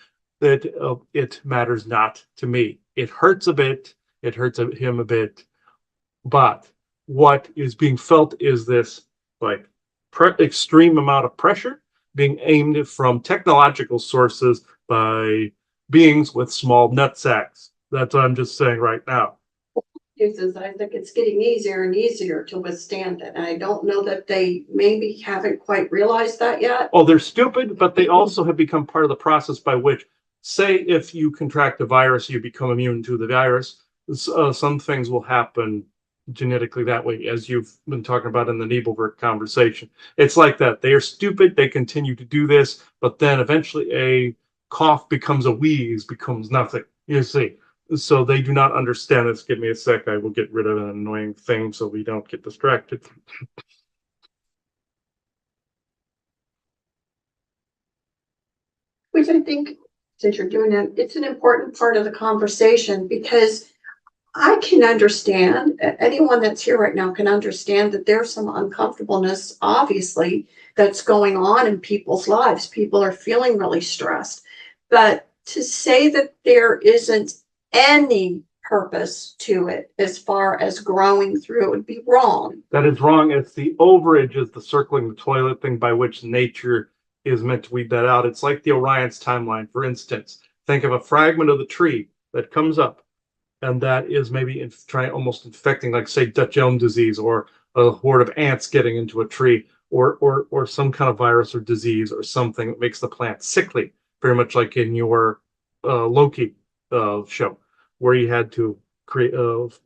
S2: that it matters not to me. It hurts a bit. It hurts him a bit. But what is being felt is this like extreme amount of pressure being aimed from technological sources by beings with small nutsacks. That's what I'm just saying right now.
S1: I think it's getting easier and easier to withstand it. And I don't know that they maybe haven't quite realized that yet.
S2: Oh, they're stupid, but they also have become part of the process by which, say, if you contract a virus, you become immune to the virus. Some things will happen genetically that way, as you've been talking about in the Nebelwerk conversation. It's like that. They are stupid. They continue to do this, but then eventually a cough becomes a wheeze, becomes nothing. You see. So they do not understand this. Give me a sec. I will get rid of an annoying thing so we don't get distracted.
S1: Which I think, since you're doing that, it's an important part of the conversation because I can understand, anyone that's here right now can understand that there's some uncomfortableness, obviously, that's going on in people's lives. People are feeling really stressed. But to say that there isn't any purpose to it as far as growing through it would be wrong.
S2: That is wrong. It's the overage, is the circling the toilet thing by which nature is meant to weed that out. It's like the Orion's timeline, for instance. Think of a fragment of the tree that comes up and that is maybe trying almost infecting, like say Dutch elm disease or a horde of ants getting into a tree, or some kind of virus or disease or something that makes the plant sickly, very much like in your Loki show, where you had to create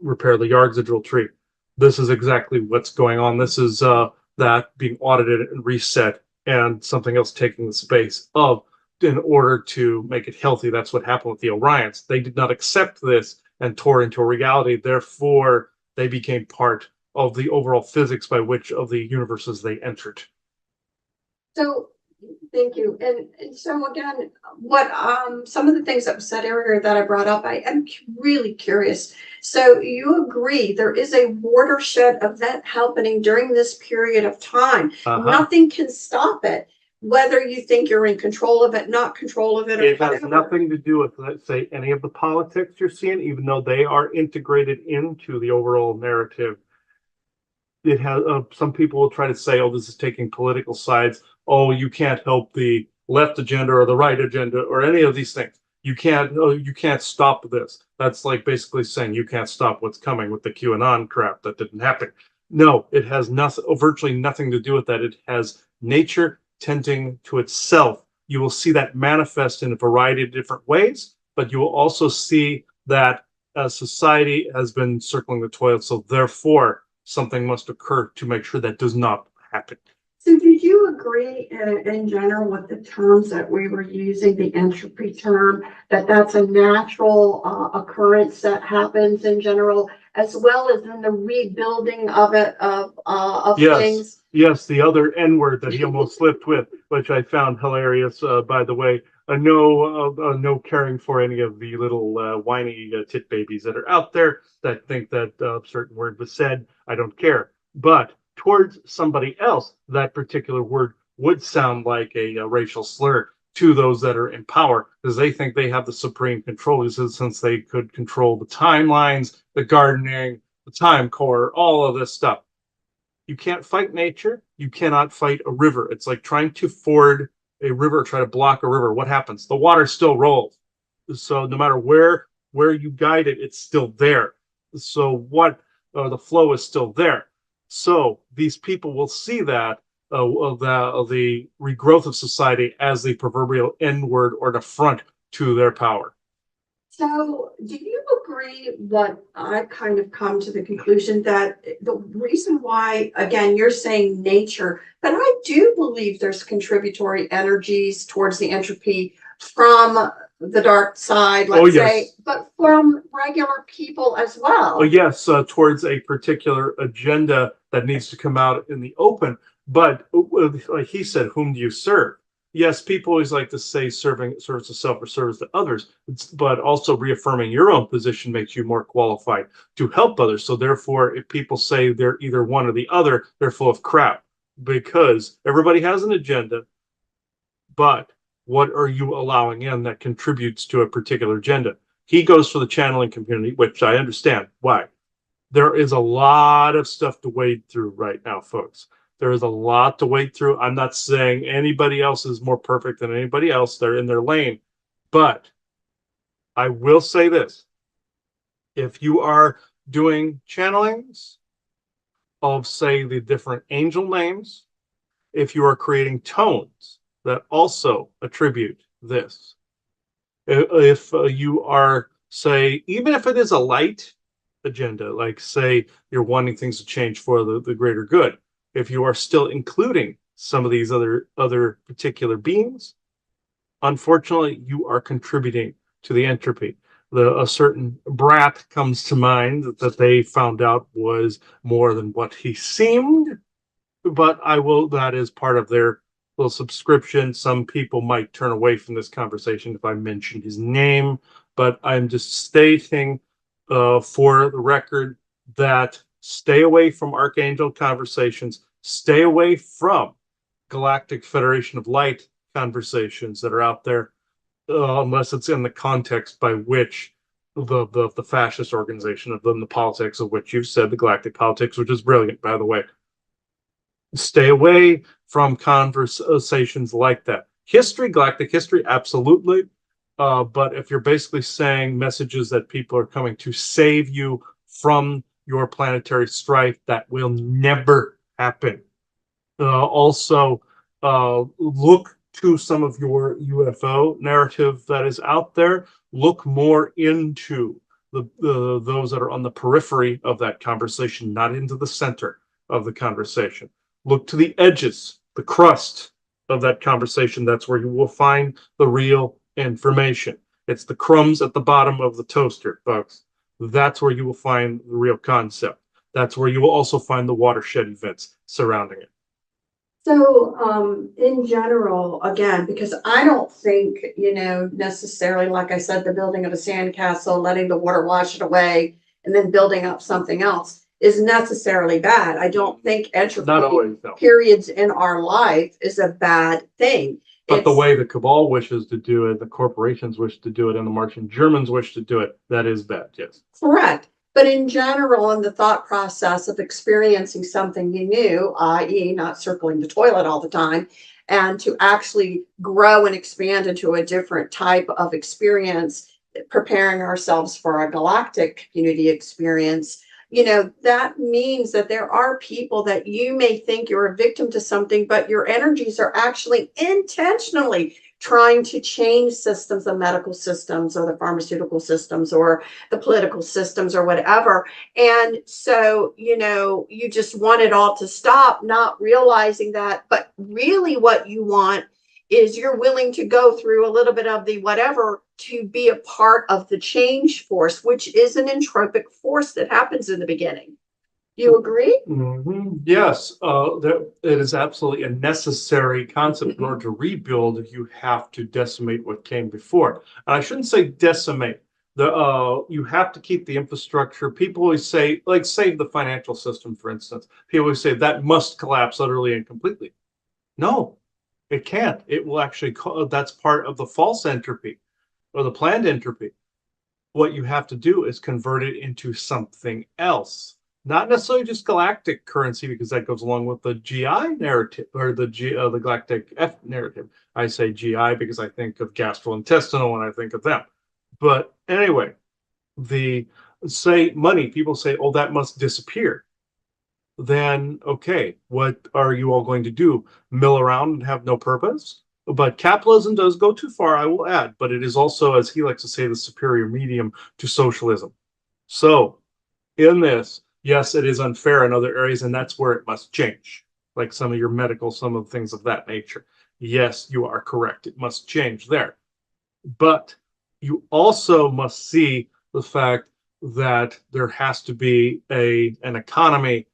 S2: repair the Yargzadrill tree. This is exactly what's going on. This is that being audited and reset, and something else taking the space of in order to make it healthy. That's what happened with the Orions. They did not accept this and tore into a reality. Therefore, they became part of the overall physics by which of the universes they entered.
S1: So thank you. And so again, what some of the things that was said earlier that I brought up, I am really curious. So you agree there is a watershed event happening during this period of time. Nothing can stop it, whether you think you're in control of it, not control of it, or
S2: it has
S1: whatever.
S2: nothing to do with, let's say, any of the politics you're seeing, even though they are integrated into the overall narrative. It has some people will try to say, oh, this is taking political sides. Oh, you can't help the left agenda or the right agenda or any of these things. You can't stop this. That's like basically saying you can't stop what's coming with the QAnon crap. That didn't happen. No, it has nothing, virtually nothing to do with that. It has nature tending to itself. You will see that manifest in a variety of different ways, but you will also see that society has been circling the toilet. So therefore, something must occur to make sure that does not happen.
S1: So did you agree in general with the terms that we were using, the entropy term, that that's a natural occurrence that happens in general, as well as in the rebuilding of it, of
S2: Yes.
S1: things?
S2: Yes, the other N word that he almost slipped with, which I found hilarious, by the way. No caring for any of the little whiny tit babies that are out there that think that a certain word was said. I don't care. But towards somebody else, that particular word would sound like a racial slur to those that are in power, because they think they have the supreme control, since they could control the timelines, the gardening, the time core, all of this stuff. You can't fight nature. You cannot fight a river. It's like trying to ford a river, try to block a river. What happens? The water still rolls. So no matter where you guide it, it's still there. So the flow is still there. So these people will see that the regrowth of society as the proverbial N word or an affront to their power.
S1: So do you agree what I've kind of come to the conclusion that the reason why, again, you're saying nature, but I do believe there's contributory energies towards the entropy from the dark side, let's say, but from regular people as well.
S2: Oh, yes, towards a particular agenda that needs to come out in the open. But like he said, whom do you serve? Yes, people always like to say service to self or service to others, but also reaffirming your own position makes you more qualified to help others. So therefore, if people say they're either one or the other, they're full of crap, because everybody has an agenda, but what are you allowing in that contributes to a particular agenda? He goes for the channeling community, which I understand why. There is a lot of stuff to wade through right now, folks. There is a lot to wade through. I'm not saying anybody else is more perfect than anybody else. They're in their lane. But I will say this. If you are doing channelings of, say, the different angel names, if you are creating tones that also attribute this, if you are, say, even if it is a light agenda, like say you're wanting things to change for the greater good, if you are still including some of these other particular beings, unfortunately you are contributing to the entropy. A certain brat comes to mind that they found out was more than what he seemed, but that is part of their little subscription. Some people might turn away from this conversation if I mention his name, but I'm just stating for the record that stay away from Archangel conversations, stay away from Galactic Federation of Light conversations that are out there, unless it's in the context by which the fascist organization of them, the politics of which you've said, the galactic politics, which is brilliant, by the way. Stay away from conversations like that. History, galactic history, absolutely. But if you're basically saying messages that people are coming to save you from your planetary strife, that will never happen. Also, look to some of your UFO narrative that is out there. Look more into those that are on the periphery of that conversation, not into the center of the conversation. Look to the edges, the crust of that conversation. That's where you will find the real information. It's the crumbs at the bottom of the toaster, folks. That's where you will find the real concept. That's where you will also find the watershed events surrounding it.
S1: So, in general, again, because I don't think, necessarily, like I said, the building of a sandcastle, letting the water wash it away, and then building up something else is necessarily bad. I don't think
S2: Not
S1: entropy
S2: always, though.
S1: periods in our life is a bad thing.
S2: But the
S1: It's
S2: way the cabal wishes to do it, the corporations wish to do it, and the Martian Germans wish to do it, that is bad, yes.
S1: correct. But in general, in the thought process of experiencing something new, i.e., not circling the toilet all the time, and to actually grow and expand into a different type of experience, preparing ourselves for a galactic community experience, that means that there are people that you may think you're a victim to something, but your energies are actually intentionally trying to change systems, the medical systems or the pharmaceutical systems or the political systems or whatever. And so, you just want it all to stop, not realizing that. But really, what you want is you're willing to go through a little bit of the whatever to be a part of the change force, which is an entropic force that happens in the beginning. You agree?
S2: Mm-hmm. Yes, that it is absolutely a necessary concept. In order to rebuild, you have to decimate what came before. And I shouldn't say decimate. You have to keep the infrastructure. People always say, like, save the financial system, for instance. People always say that must collapse utterly and completely. No, it can't. It will actually. That's part of the false entropy or the planned entropy. What you have to do is convert it into something else. Not necessarily just galactic currency, because that goes along with the GI narrative or the galactic F narrative. I say GI because I think of gastrointestinal when I think of them. But anyway, the say money, people say, oh, that must disappear. Then okay, what are you all going to do? Mill around and have no purpose? But capitalism does go too far, I will add, but it is also, as he likes to say, the superior medium to socialism. So, in this, yes, it is unfair in other areas, and that's where it must change, like some of your medical, some of the things of that nature. Yes, you are correct. It must change there. But you also must see the fact that there has to be an economy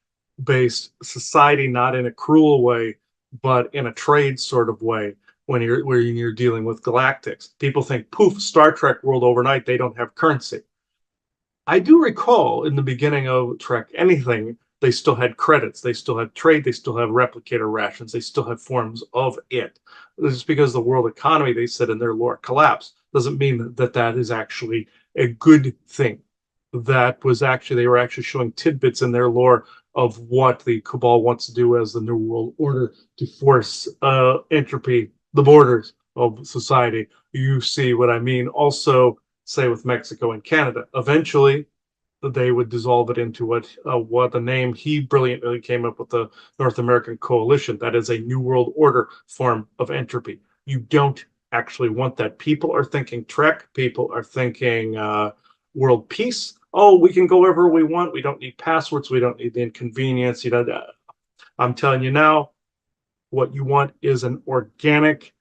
S2: based society, not in a cruel way, but in a trade sort of way when you're dealing with galactics. People think, poof, Star Trek world overnight, they don't have currency. I do recall in the beginning of Trek anything, they still had credits, they still had trade, they still have replicator rations, they still have forms of it. Just because the world economy, they said in their lore, collapsed, doesn't mean that that is actually a good thing. That was actually, they were actually showing tidbits in their lore of what the Cabal wants to do as the New World Order to force entropy, the borders of society. You see what I mean? Also, say with Mexico and Canada. Eventually, they would dissolve it into what the name he brilliantly came up with, the North American Coalition. That is a New World Order form of entropy. You don't actually want that. People are thinking Trek. People are thinking world peace. Oh, we can go wherever we want. We don't need passwords. We don't need the inconvenience. I'm telling you now, what you want is an organic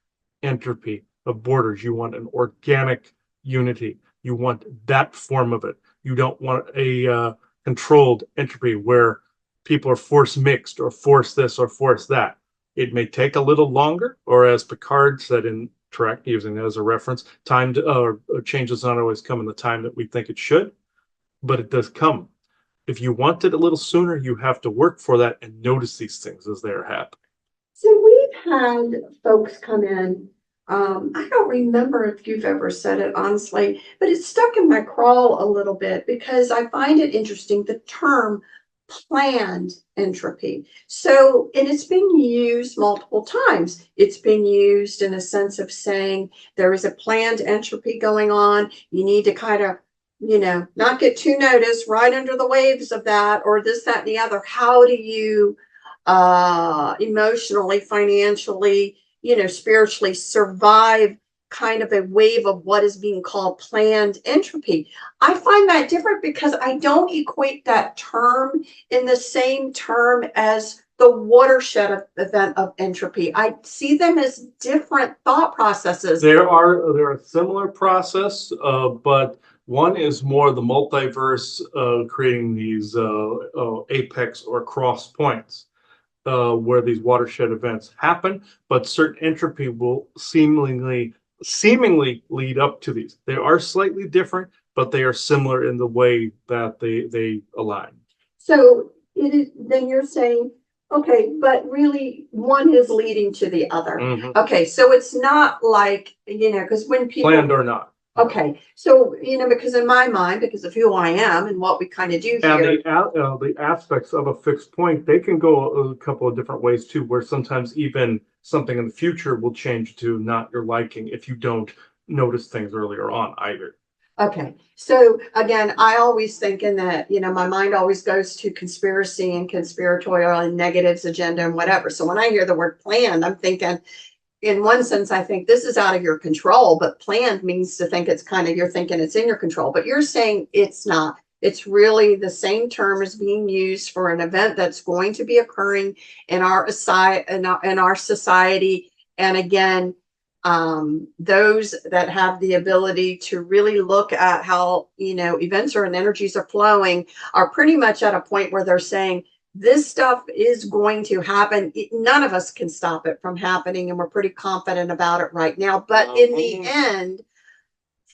S2: entropy of borders. You want an organic unity. You want that form of it. You don't want a controlled entropy where people are force mixed or force this or force that. It may take a little longer, or as Picard said in Trek, using it as a reference, time to, change does not always come in the time that we think it should, but it does come. If you want it a little sooner, you have to work for that and notice these things as they're happening.
S1: So we've had folks come in. I don't remember if you've ever said it honestly, but it's stuck in my crawl a little bit because I find it interesting, the term planned entropy. So, and it's been used multiple times. It's been used in a sense of saying there is a planned entropy going on. You need to kind of, not get too noticed, right under the waves of that, or this, that, and the other. How do you emotionally, financially, spiritually survive kind of a wave of what is being called planned entropy? I find that different because I don't equate that term in the same term as the watershed event of entropy. I see them as different thought processes.
S2: They're a similar process, but one is more the multiverse, creating these apex or cross points, where these watershed events happen, but certain entropy will seemingly lead up to these. They are slightly different, but they are similar in the way that they align.
S1: So it is, then you're saying, okay, but really one is leading to the other.
S2: Mhm.
S1: Okay, so it's not like, because when people
S2: Planned or not.
S1: Okay, so because in my mind, because of who I am and what we kind of do
S2: And
S1: here,
S2: the aspects of a fixed point, they can go a couple of different ways too, where sometimes even something in the future will change to not your liking if you don't notice things earlier on either.
S1: okay. So again, I always thinking that, my mind always goes to conspiracy and conspiratorial and negatives agenda and whatever. So when I hear the word planned, I'm thinking, in one sense, I think this is out of your control, but planned means to think it's kind of, you're thinking it's in your control, but you're saying it's not. It's really the same term as being used for an event that's going to be occurring in our society. And again, those that have the ability to really look at how, events or energies are flowing are pretty much at a point where they're saying, this stuff is going to happen. None of us can stop it from happening, and we're pretty confident about it right now. But in the end,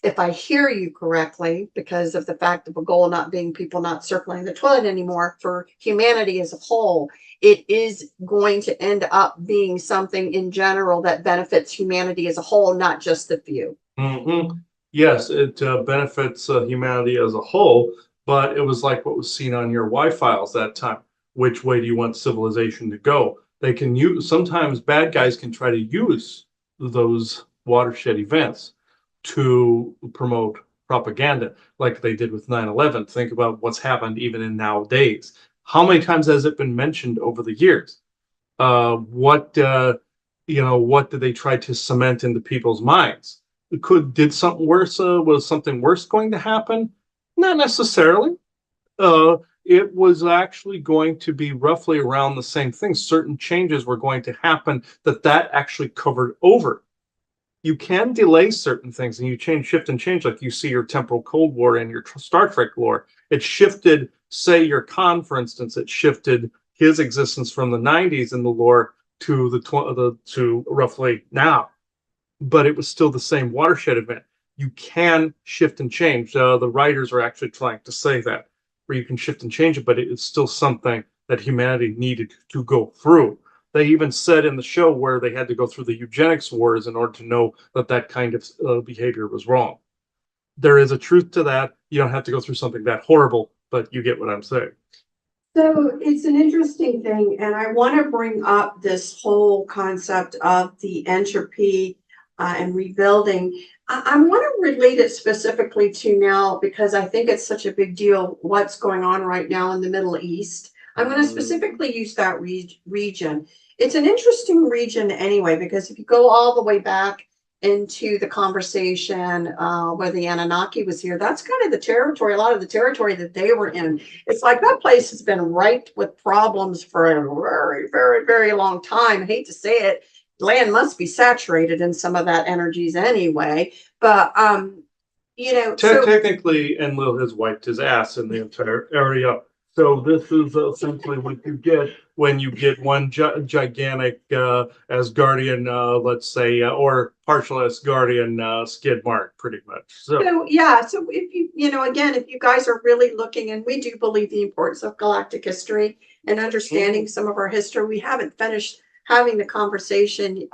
S1: if I hear you correctly, because of the fact of a goal not being people not circling the toilet anymore for humanity as a whole, it is going to end up being something in general that benefits humanity as a whole, not just the few.
S2: Mm-hmm. Yes, it benefits humanity as a whole, but it was like what was seen on your Y-Files that time. Which way do you want civilization to go? They can use, sometimes bad guys can try to use those watershed events to promote propaganda, like they did with 9/11. Think about what's happened even in nowadays. How many times has it been mentioned over the years? What did they try to cement into people's minds? Did something worse, was something worse going to happen? Not necessarily. It was actually going to be roughly around the same thing. Certain changes were going to happen that actually covered over. You can delay certain things, and you shift and change, like you see your temporal Cold War and your Star Trek lore. It shifted, say, your Khan, for instance, it shifted his existence from the 90s in the lore to to roughly now, but it was still the same watershed event. You can shift and change. The writers are actually trying to say that, where you can shift and change it, but it is still something that humanity needed to go through. They even said in the show where they had to go through the eugenics wars in order to know that kind of behavior was wrong. There is a truth to that. You don't have to go through something that horrible, but you get what I'm saying.
S1: So it's an interesting thing, and I want to bring up this whole concept of the entropy and rebuilding. I want to relate it specifically to now because I think it's such a big deal what's going on right now in the Middle East. I'm going to specifically use that region. It's an interesting region anyway, because if you go all the way back into the conversation where the Anunnaki was here, that's kind of the territory, a lot of the territory that they were in. It's like that place has been ripe with problems for a very, very, very long time. I hate to say it, land must be saturated in some of that energies anyway. But
S2: technically, Enlil has wiped his ass in the entire area So this is essentially what you get when you get one gigantic Asgardian, let's say, or partial Asgardian skid mark, pretty much.
S1: So yeah, so if again, if you guys are really looking, and we do believe the importance of galactic history and understanding some of our history, we haven't finished having the conversation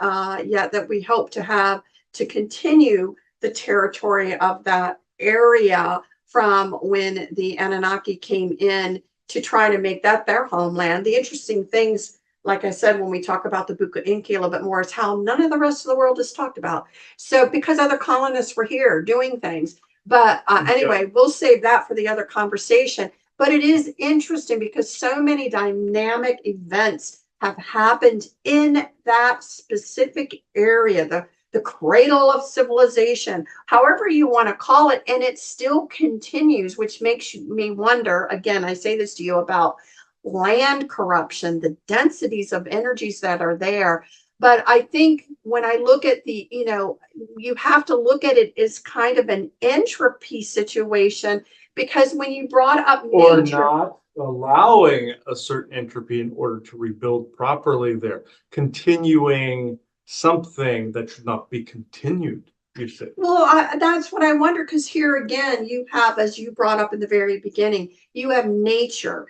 S1: yet that we hope to have to continue the territory of that area from when the Anunnaki came in to try to make that their homeland. The interesting things, like I said, when we talk about the Buka Inki a little bit more, is how none of the rest of the world is talked about. So because other colonists were here doing things. But anyway, we'll save that for the other conversation. But it is interesting because so many dynamic events have happened in that specific area, the cradle of civilization, however you want to call it, and it still continues, which makes me wonder, again, I say this to you about land corruption, the densities of energies that are there. But I think when I look at you have to look at it as kind of an entropy situation, because when you brought up
S2: Or
S1: nature,
S2: not allowing a certain entropy in order to rebuild properly there, continuing something that should not be continued, you say.
S1: well, that's what I wonder, because here again, you have, as you brought up in the very beginning, you have nature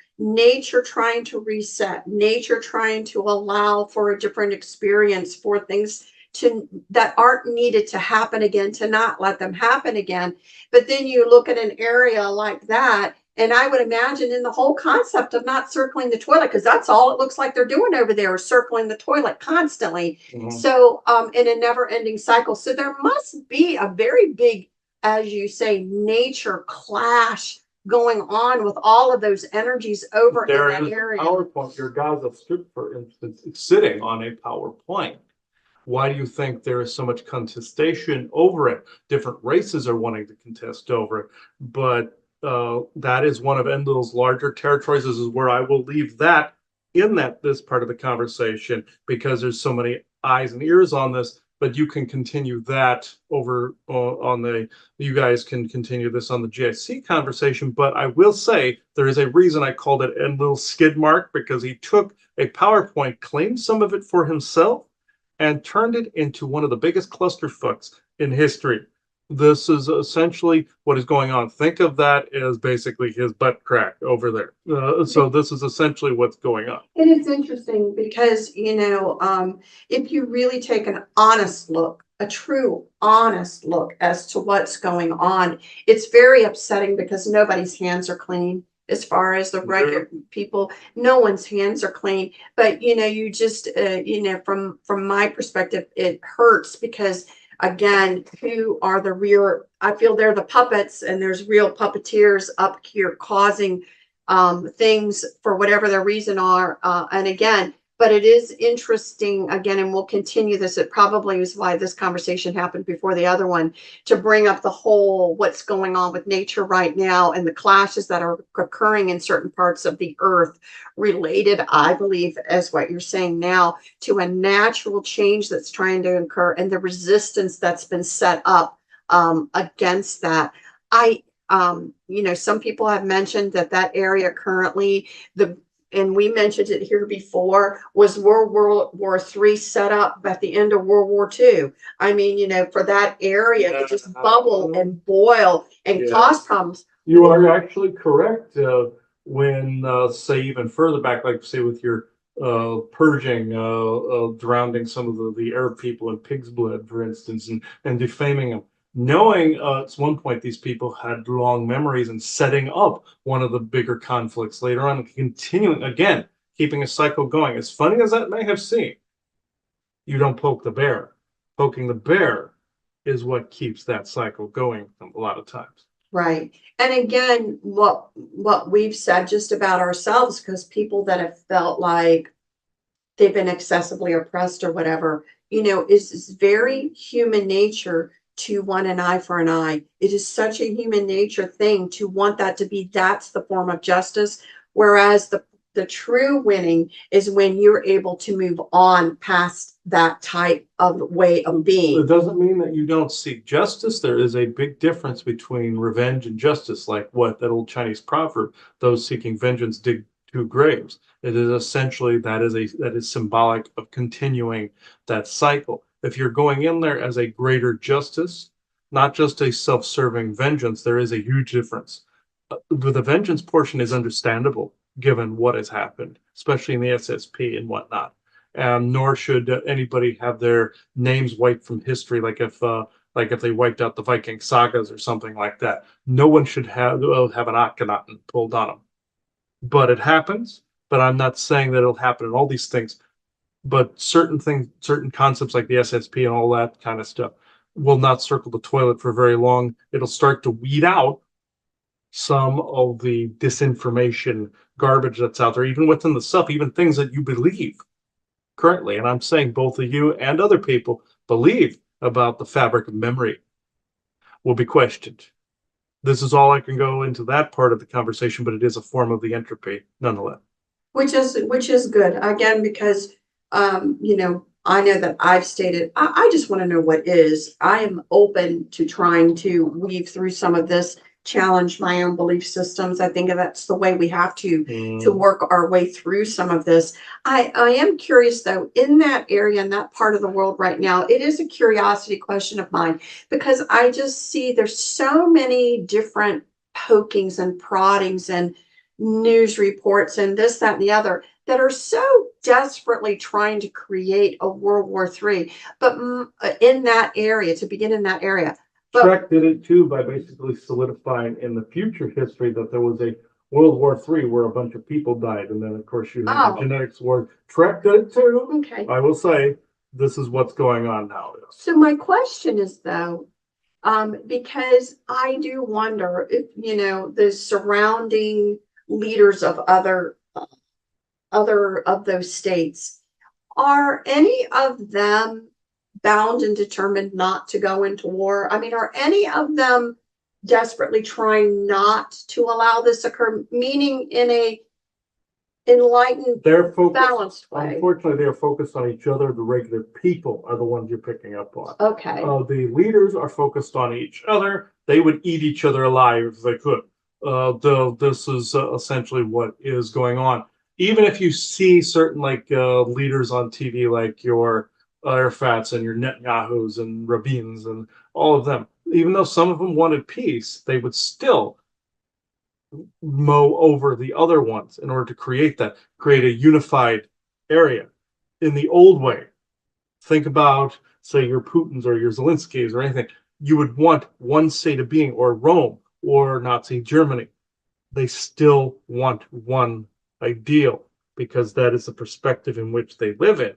S1: trying to reset, nature trying to allow for a different experience, for things that aren't needed to happen again, to not let them happen again. But then you look at an area like that, and I would imagine in the whole concept of not circling the toilet, because that's all it looks like they're doing over there, is circling the toilet constantly. So in a never-ending cycle. So there must be a very big, as you say, nature clash going on with all of those energies over in
S2: There
S1: that
S2: is
S1: area.
S2: PowerPoint. Your Gaza Strip, for instance, is sitting on a PowerPoint. Why do you think there is so much contestation over it? Different races are wanting to contest over it, but that is one of Endel's larger territories. This is where I will leave that in this part of the conversation, because there's so many eyes and ears on this. But you can continue that over on you guys can continue this on the GIC conversation. But I will say there is a reason I called it Endel's skid mark, because he took a PowerPoint, claimed some of it for himself, and turned it into one of the biggest clusterfucks in history. This is essentially what is going on. Think of that as basically his butt crack over there. So this is essentially what's going on.
S1: And it's interesting because, if you really take an honest look, a true honest look as to what's going on, it's very upsetting because nobody's hands are clean. As far as the regular people, no one's hands are clean. But you just from my perspective, it hurts because, again, who are the real? I feel they're the puppets, and there's real puppeteers up here causing things for whatever their reason are. And again, but it is interesting, again, and we'll continue this. It probably is why this conversation happened before the other one, to bring up the whole what's going on with nature right now and the clashes that are occurring in certain parts of the earth, related, I believe, as what you're saying now, to a natural change that's trying to occur and the resistance that's been set up against that. Some people have mentioned that area currently, and we mentioned it here before, was World War III set up at the end of World War II. I mean, for that area to just bubble and boil and cause problems.
S2: You are actually correct. When, say, even further back, like say with your purging, drowning some of the Arab people in pig's blood, for instance, and defaming them. Knowing at one point these people had long memories and setting up one of the bigger conflicts later on, and continuing again, keeping a cycle going. As funny as that may have seemed, you don't poke the bear. Poking the bear is what keeps that cycle going a lot of times.
S1: Right. And again, what we've said just about ourselves, because people that have felt like they've been excessively oppressed or whatever, is very human nature to want an eye for an eye. It is such a human nature thing to want that to be, that's the form of justice. Whereas the true winning is when you're able to move on past that type of way of
S2: It
S1: being.
S2: doesn't mean that you don't seek justice. There is a big difference between revenge and justice, like what that old Chinese proverb, those seeking vengeance dig two graves. It is essentially that is symbolic of continuing that cycle. If you're going in there as a greater justice, not just a self-serving vengeance, there is a huge difference. The vengeance portion is understandable given what has happened, especially in the SSP and whatnot. Nor should anybody have their names wiped from history, like if they wiped out the Viking sagas or something like that. No one should have an Akhenaten pulled on them. But it happens. But I'm not saying that it'll happen in all these things. But certain things, certain concepts like the SSP and all that kind of stuff will not circle the toilet for very long. It'll start to weed out some of the disinformation garbage that's out there, even within the stuff, even things that you believe currently. And I'm saying both of you and other people believe about the fabric of memory will be questioned. This is all I can go into that part of the conversation, but it is a form of the entropy nonetheless.
S1: Which is good, again, because I know that I've stated, I just want to know what is. I am open to trying to weave through some of this, challenge my own belief systems. I think that's the way we have to work our way through some of this. I am curious though, in that area, in that part of the world right now, it is a curiosity question of mine, because I just see there's so many different pokings and proddings and news reports and this, that, and the other that are so desperately trying to create a World War III, but in that area, to begin in that area. But
S2: Trek did it too by basically solidifying in the future history that there was a World War III where a bunch of people died. And then, of course, you have the genetics war. Trek did it too.
S1: Okay.
S2: I will say this is what's going on now.
S1: So my question is, though, because I do wonder if, the surrounding leaders of other of those states, are any of them bound and determined not to go into war? I mean, are any of them desperately trying not to allow this occur, meaning in a enlightened,
S2: they're focused,
S1: balanced way?
S2: Unfortunately, they're focused on each other. The regular people are the ones you're picking up on.
S1: Okay.
S2: The leaders are focused on each other. They would eat each other alive if they could. This is essentially what is going on. Even if you see certain leaders on TV, like your Arafats and your Netanyahus and Rabins and all of them, even though some of them wanted peace, they would still mow over the other ones in order to create a unified area in the old way. Think about, say, your Putins or your Zelenskys or anything. You would want one state of being, or Rome or Nazi Germany. They still want one ideal because that is the perspective in which they live in.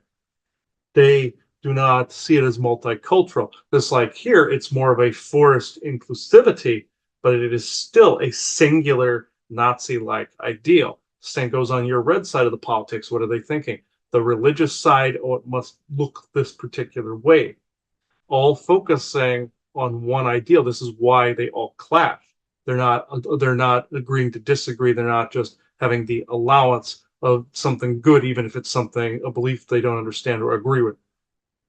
S2: They do not see it as multicultural. Just like here, it's more of a forced inclusivity, but it is still a singular Nazi-like ideal. Same goes on your red side of the politics. What are they thinking? The religious side, oh, it must look this particular way. All focusing on one ideal. This is why they all clash. They're not agreeing to disagree. They're not just having the allowance of something good, even if it's a belief they don't understand or agree with.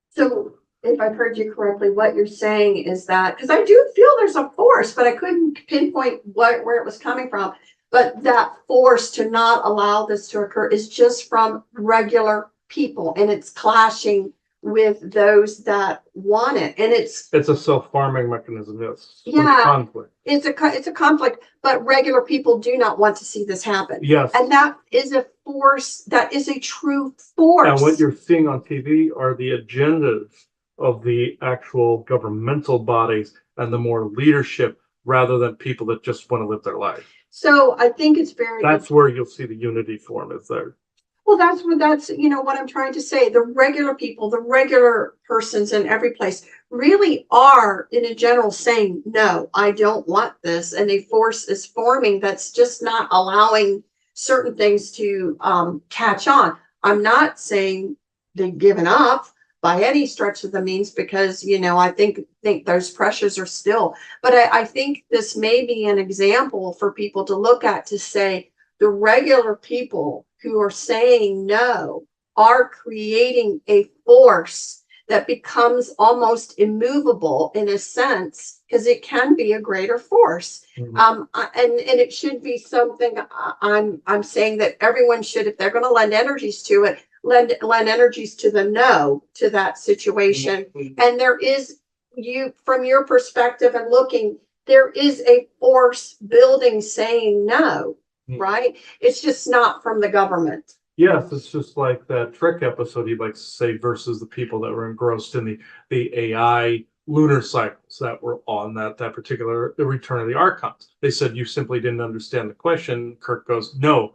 S1: So if I've heard you correctly, what you're saying is that, because I do feel there's a force, but I couldn't pinpoint where it was coming from. But that force to not allow this to occur is just from regular people, and it's clashing with those that want it. And it's
S2: a self-farming mechanism. Yes.
S1: Yeah.
S2: Conflict.
S1: It's a conflict, but regular people do not want to see this happen.
S2: Yes.
S1: And that is a force, that is a true force.
S2: And what you're seeing on TV are the agendas of the actual governmental bodies and the more leadership, rather than people that just want to live their life.
S1: So I think it's
S2: that's where you'll see the unity form is there.
S1: Well, that's what I'm trying to say. The regular people, the regular persons in every place really are, in a general, saying, no, I don't want this. And a force is forming that's just not allowing certain things to catch on. I'm not saying they've given up by any stretch of the means, because, I think those pressures are still. But I think this may be an example for people to look at, to say the regular people who are saying no are creating a force that becomes almost immovable in a sense, because it can be a greater force. And it should be something I'm saying that everyone should, if they're going to lend energies to it, lend energies to the no to that situation. And there is, you from your perspective and looking, there is a force building saying no, right? It's just not from the government.
S2: Yes, it's just like that Trek episode you'd like to say versus the people that were engrossed in the AI lunar cycles that were on that particular the Return of the Archons. They said you simply didn't understand the question. Kirk goes, no,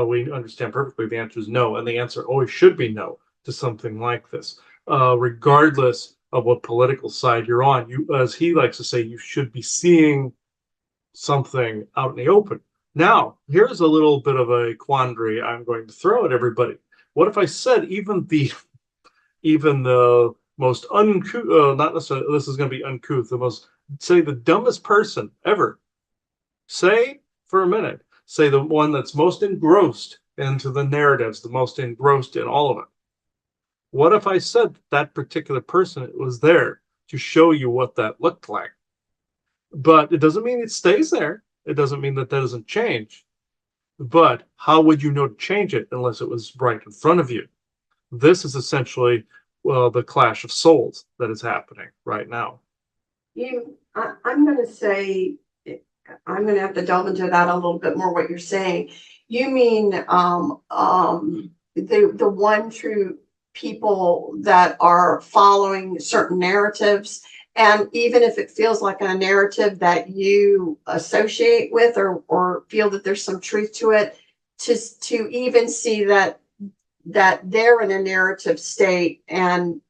S2: we understand perfectly. The answer is no, and the answer always should be no to something like this, regardless of what political side you're on. You, as he likes to say, you should be seeing something out in the open. Now, here's a little bit of a quandary I'm going to throw at everybody. What if I said even the most uncouth, not necessarily, this is going to be uncouth, the most, say the dumbest person ever, say for a minute, say the one that's most engrossed into the narratives, the most engrossed in all of it. What if I said that particular person was there to show you what that looked like? But it doesn't mean it stays there. It doesn't mean that doesn't change. But how would you know to change it unless it was right in front of you? This is essentially, well, the clash of souls that is happening right now.
S1: I'm going to say, I'm going to have to delve into that a little bit more. What you're saying, you mean the one true people that are following certain narratives, and even if it feels like a narrative that you associate with or feel that there's some truth to it, to even see that they're in a narrative state and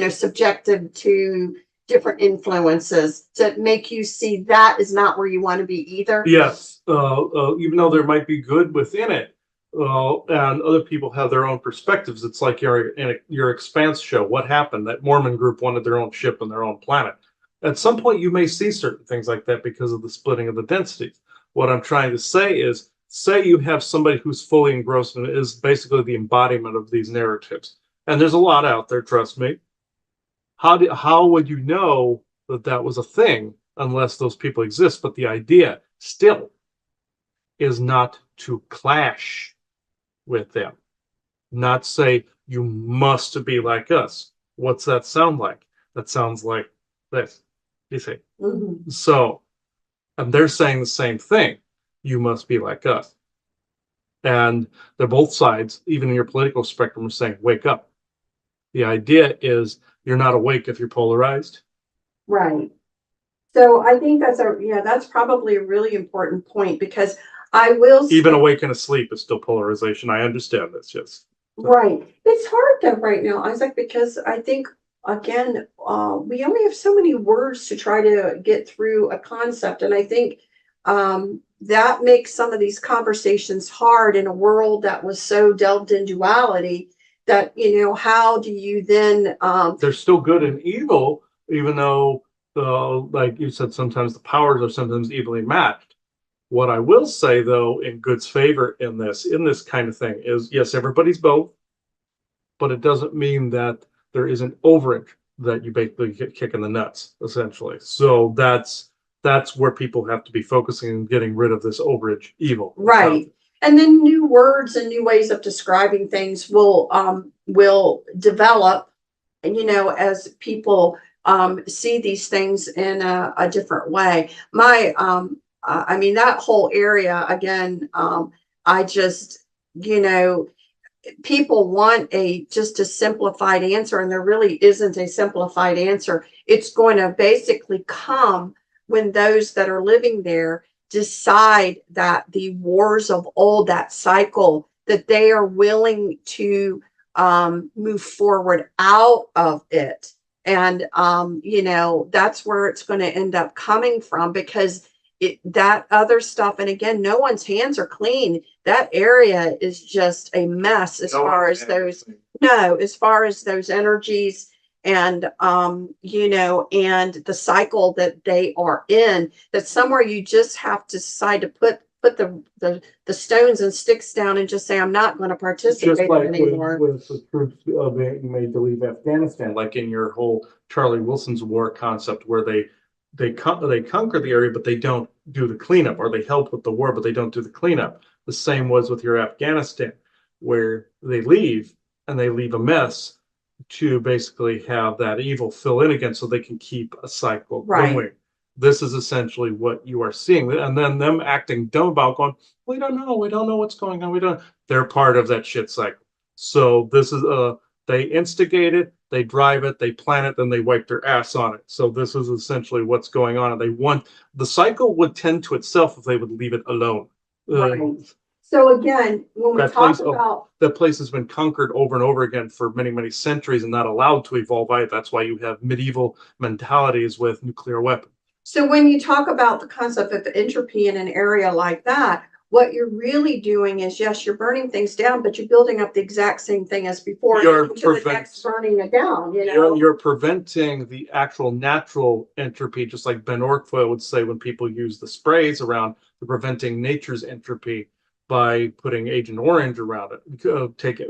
S1: subjected to different influences to make you see that is not where you want to be either.
S2: Yes, even though there might be good within it, and other people have their own perspectives. It's like your Expanse show. What happened? That Mormon group wanted their own ship and their own planet. At some point, you may see certain things like that because of the splitting of the densities. What I'm trying to say is, say you have somebody who's fully engrossed and is basically the embodiment of these narratives. And there's a lot out there, trust me. How would you know that that was a thing unless those people exist? But the idea still is not to clash with them, not say you must be like us. What's that sound like? That sounds like this, you see. So, and they're saying the same thing. You must be like us. And they're both sides, even in your political spectrum, are saying, wake up. The idea is you're not awake if you're polarized.
S1: Right. So I think that's probably a really important point, because I will
S2: even awake and asleep is still polarization. I understand this, yes.
S1: Right. It's hard though right now, Isaac, because I think again, we only have so many words to try to get through a concept. And I think that makes some of these conversations hard in a world that was so delved in duality that, how do you then
S2: there's still good and evil, even though like you said, sometimes the powers are sometimes evenly matched. What I will say, though, in Good's favor in this kind of thing is, yes, everybody's both, but it doesn't mean that there isn't overage that you basically get kick in the nuts, essentially. So that's where people have to be focusing and getting rid of this overage evil.
S1: Right. And then new words and new ways of describing things will develop, as people see these things in a different way. I mean, that whole area, again, I just, people want just a simplified answer, and there really isn't a simplified answer. It's going to basically come when those that are living there decide that the wars of old, that cycle, that they are willing to move forward out of it. And, that's where it's going to end up coming from, because that other stuff, and again, no one's hands are clean. That area is just a mess as far as those energies and and the cycle that they are in. That somewhere you just have to decide to put put the stones and sticks down and just say, I'm not going to
S2: Just
S1: participate
S2: like
S1: anymore.
S2: with the troops made to leave Afghanistan, like in your whole Charlie Wilson's war concept, where they conquer the area, but they don't do the cleanup, or they help with the war, but they don't do the cleanup. The same was with your Afghanistan, where they leave and they leave a mess to basically have that evil fill in again, so they can keep a cycle
S1: Right.
S2: going. This is essentially what you are seeing, and then them acting dumb about going, we don't know what's going on, we don't. They're part of that shit cycle. So this is they instigate it, they drive it, they plan it, then they wipe their ass on it. So this is essentially what's going on, and they want the cycle would tend to itself if they would leave it alone.
S1: Right. So again, when we
S2: That
S1: talk
S2: place,
S1: about
S2: that place has been conquered over and over again for many, many centuries and not allowed to evolve. That's why you have medieval mentalities with nuclear weapons.
S1: So when you talk about the concept of entropy in an area like that, what you're really doing is, yes, you're burning things down, but you're building up the exact same thing as before.
S2: You're
S1: To the next burning it down, you know.
S2: You're preventing the actual natural entropy, just like Ben Ortfoyle would say when people use the sprays around, they're preventing nature's entropy by putting Agent Orange around it,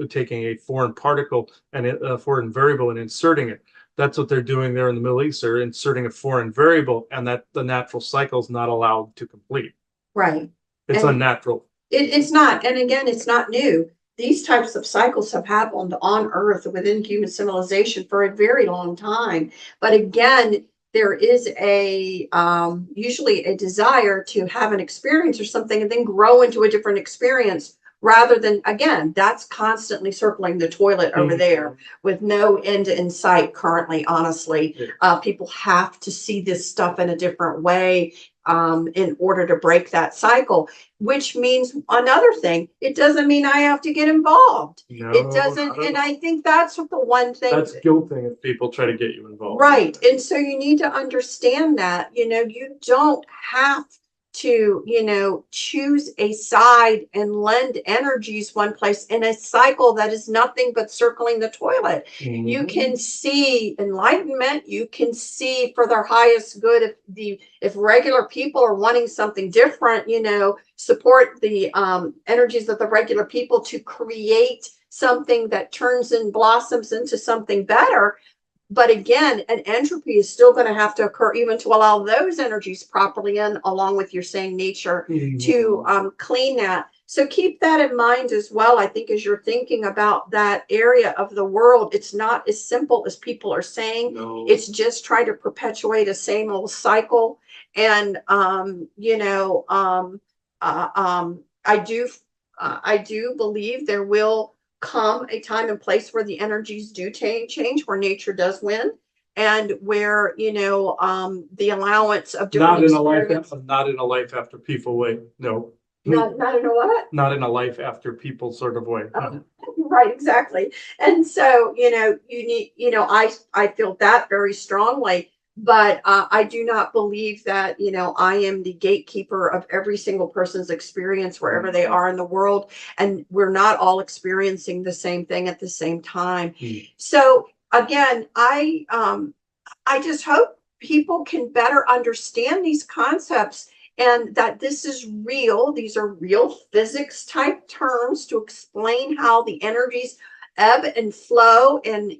S2: taking a foreign particle and a foreign variable and inserting it. That's what they're doing there in the Middle East. They're inserting a foreign variable, and that the natural cycle is not allowed to complete.
S1: Right.
S2: It's
S1: And
S2: unnatural.
S1: it's not. And again, it's not new. These types of cycles have happened on Earth within human civilization for a very long time. But again, there is a usually a desire to have an experience or something and then grow into a different experience, rather than, again, that's constantly circling the toilet over there with no end in sight currently, honestly. People have to see this stuff in a different way in order to break that cycle, which means another thing, it doesn't mean I have to get involved.
S2: No,
S1: It doesn't. And I think that's the one thing.
S2: That's guilting if people try to get you involved.
S1: Right. And so you need to understand that, you know, you don't have to, you know, choose a side and lend energies one place in a cycle that is nothing but circling the toilet.
S2: Mhm.
S1: You can see enlightenment, you can see for their highest good if regular people are wanting something different, you know, support the energies of the regular people to create something that turns and blossoms into something better. But again, an entropy is still going to have to occur even to allow those energies properly in, along with your saying nature, to clean that. So keep that in mind as well. I think as you're thinking about that area of the world, it's not as simple as people are saying.
S2: No.
S1: It's just try to perpetuate a same old cycle. And I do believe there will come a time and place where the energies do change, where nature does win, and where the allowance of
S2: not in a life after people way. No.
S1: Not in a what?
S2: Not in a life after people sort of way.
S1: Right, exactly. And so you need, I feel that very strongly. But I do not believe that, I am the gatekeeper of every single person's experience wherever they are in the world. And we're not all experiencing the same thing at the same time. So again, I just hope people can better understand these concepts, and that this is real. These are real physics type terms to explain how the energies ebb and flow and,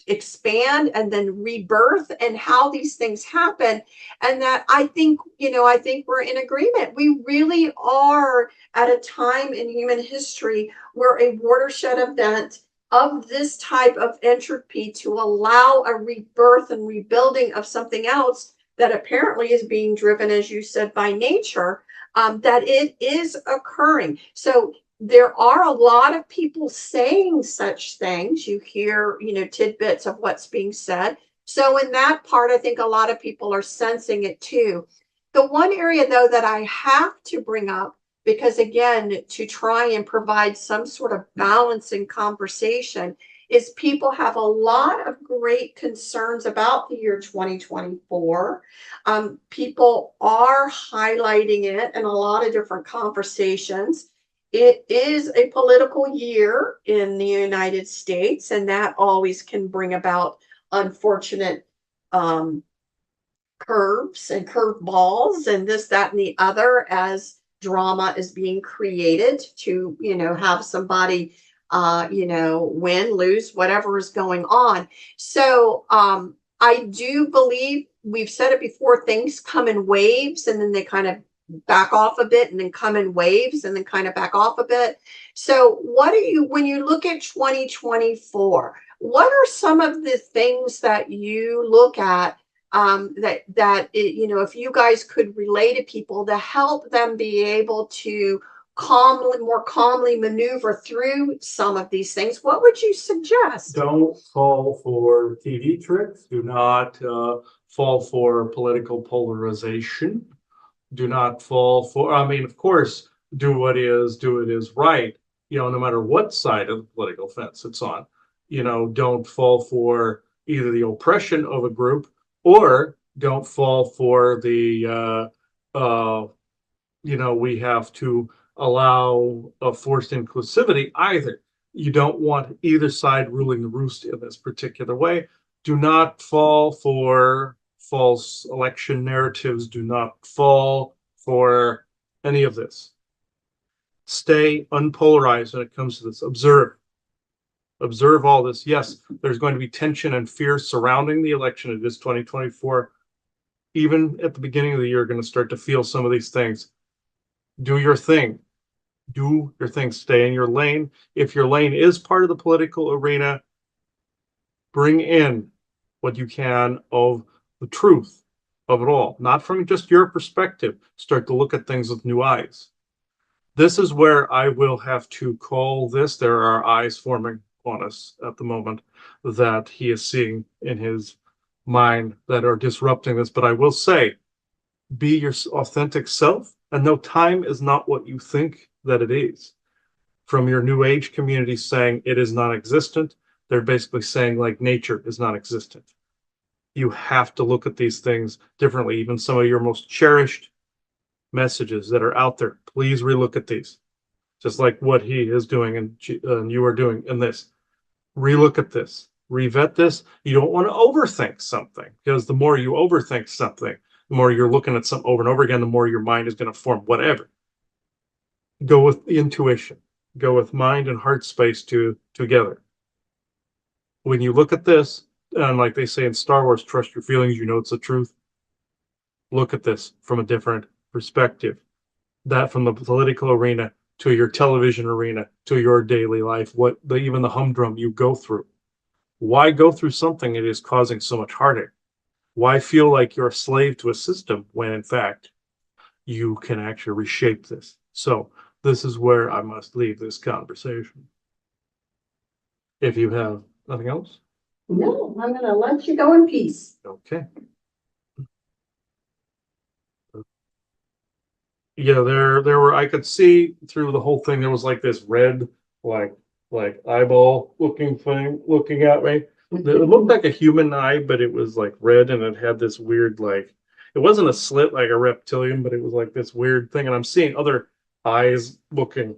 S1: expand and then rebirth, and how these things happen. And that I think we're in agreement. We really are at a time in human history where a watershed event of this type of entropy to allow a rebirth and rebuilding of something else that apparently is being driven, as you said, by nature, that it is occurring. So there are a lot of people saying such things. You hear, tidbits of what's being said. So in that part, I think a lot of people are sensing it too. The one area, though, that I have to bring up, because again, to try and provide some sort of balancing conversation, is people have a lot of great concerns about the year 2024. People are highlighting it in a lot of different conversations. It is a political year in the United States, and that always can bring about unfortunate curves and curveballs and this, that, and the other, as drama is being created to, have somebody, win, lose, whatever is going on. So, I do believe we've said it before, things come in waves and then they kind of back off a bit and then come in waves and then kind of back off a bit. So, when you look at 2024, what are some of the things that you look at, if you guys could relay to people to help them be able to more calmly maneuver through some of these things, what would you suggest?
S2: Don't fall for TV tricks. Do not fall for political polarization. Do not fall for, I mean, of course, do it is right, no matter what side of the political fence it's on. Don't fall for either the oppression of a group or don't fall for we have to allow a forced inclusivity either. You don't want either side ruling the roost in this particular way. Do not fall for false election narratives. Do not fall for any of this. Stay unpolarized when it comes to this. Observe all this. Yes, there's going to be tension and fear surrounding the election. It is 2024. Even at the beginning of the year, you're going to start to feel some of these things. Do your thing. Do your thing. Stay in your lane. If your lane is part of the political arena, bring in what you can of the truth of it all, not from just your perspective. Start to look at things with new eyes. This is where I will have to call this. There are eyes forming on us at the moment that he is seeing in his mind that are disrupting this. But I will say, be your authentic self, and no, time is not what you think that it is. From your new age community saying it is non-existent, they're basically saying like nature is non-existent. You have to look at these things differently. Even some of your most cherished messages that are out there, please relook at these. Just like what he is doing and you are doing in this. Relook at this, revet this. You don't want to overthink something, because the more you overthink something, the more you're looking at something over and over again, the more your mind is going to form whatever. Go with the intuition. Go with mind and heart space together. When you look at this, and like they say in Star Wars, trust your feelings, it's the truth. Look at this from a different perspective. That from the political arena to your television arena to your daily life, even the humdrum you go through. Why go through something that is causing so much heartache? Why feel like you're a slave to a system when in fact you can actually reshape this? So this is where I must leave this conversation. If you have nothing else?
S1: No, I'm going to let you go in peace.
S2: Okay. Yeah, there were, I could see through the whole thing, there was like this red, like eyeball looking thing looking at me. It looked like a human eye, but it was like red and it had this weird, like, it wasn't a slit like a reptilian, but it was like this weird thing. And I'm seeing other eyes looking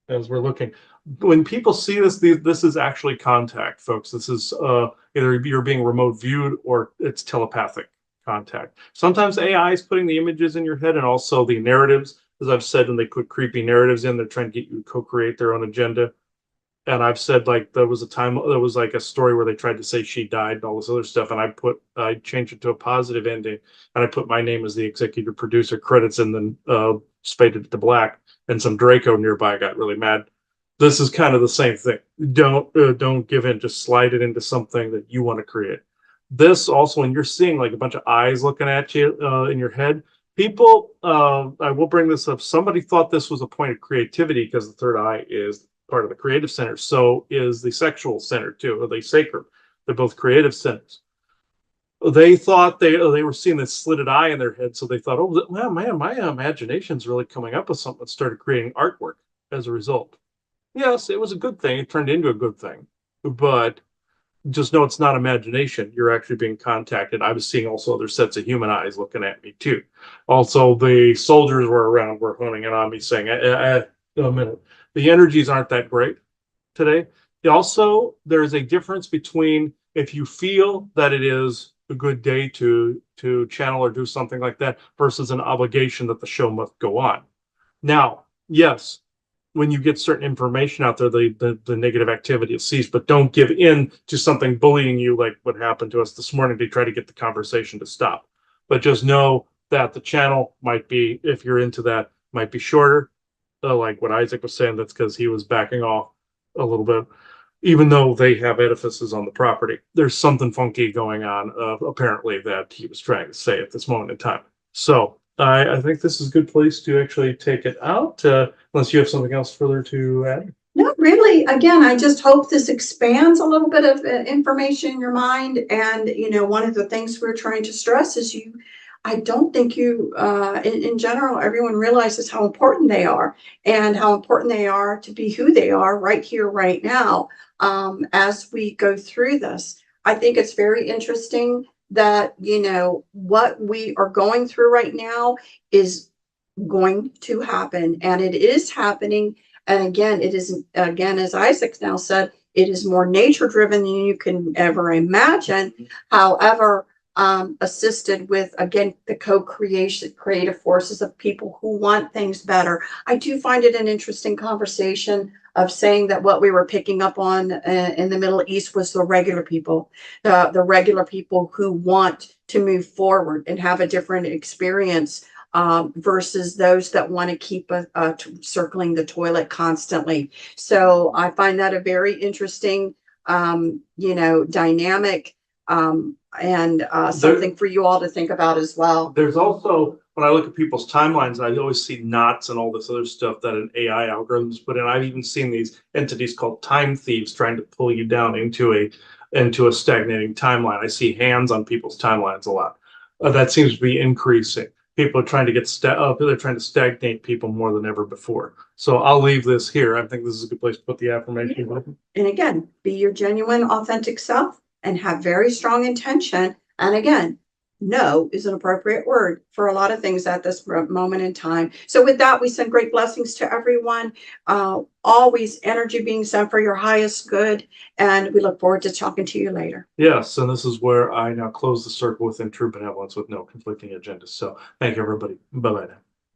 S2: as we're looking. When people see this, this is actually contact, folks. This is either you're being remote viewed or it's telepathic contact. Sometimes AI is putting the images in your head and also the narratives. As I've said, when they put creepy narratives in, they're trying to get you to co-create their own agenda. And I've said, like, there was like a story where they tried to say she died and all this other stuff, and I changed it to a positive ending, and I put my name as the executive producer credits, and then spaded it to black, and some Draco nearby got really mad. This is kind of the same thing. Don't give in. Just slide it into something that you want to create. This also, when you're seeing like a bunch of eyes looking at you in your head, people, I will bring this up. Somebody thought this was a point of creativity because the third eye is part of the creative center. So is the sexual center too, or the sacrum. They're both creative centers. They thought they were seeing this slitted eye in their head, so they thought, oh well, man, my imagination's really coming up with something. Started creating artwork as a result. Yes, it was a good thing. It turned into a good thing, but just know it's not imagination. You're actually being contacted. I was seeing also other sets of human eyes looking at me too. Also, the soldiers were around, were honing in on me, saying, a minute, the energies aren't that great today. Also, there's a difference between if you feel that it is a good day to channel or do something like that versus an obligation that the show must go on. Now, yes, when you get certain information out there, the negative activity will cease, but don't give in to something bullying you like what happened to us this morning to try to get the conversation to stop. But just know that the channel might be, if you're into that, might be shorter. Like what Isaac was saying, that's because he was backing off a little bit. Even though they have edifices on the property, there's something funky going on, apparently, that he was trying to say at this moment in time. So I think this is a good place to actually take it out, unless you have something else further to add.
S1: No, really, again, I just hope this expands a little bit of information in your mind. And, one of the things we're trying to stress is I don't think in general, everyone realizes how important they are and how important they are to be who they are right here, right now, as we go through this. I think it's very interesting that, what we are going through right now is going to happen, and it is happening. And again, it is, again, as Isaac now said, it is more nature driven than you can ever imagine. However, assisted with, again, the co-creation, creative forces of people who want things better. I do find it an interesting conversation of saying that what we were picking up on in the Middle East was the regular people, the regular people who want to move forward and have a different experience, versus those that want to keep circling the toilet constantly. So I find that a very interesting, dynamic, and something for you all to think about as well.
S2: There's also, when I look at people's timelines, I always see knots and all this other stuff that an AI algorithms put in. I've even seen these entities called time thieves trying to pull you down into a stagnating timeline. I see hands on people's timelines a lot. That seems to be increasing. People are trying to they're trying to stagnate people more than ever before. So I'll leave this here. I think this is a good place to put the affirmation.
S1: Yeah. And again, be your genuine, authentic self and have very strong intention. And again, no is an appropriate word for a lot of things at this moment in time. So with that, we send great blessings to everyone. Always energy being sent for your highest good. And we look forward to talking to you later.
S2: Yes, and this is where I now close the circle within true benevolence with no conflicting agendas. So thank you, everybody. Bye-bye now.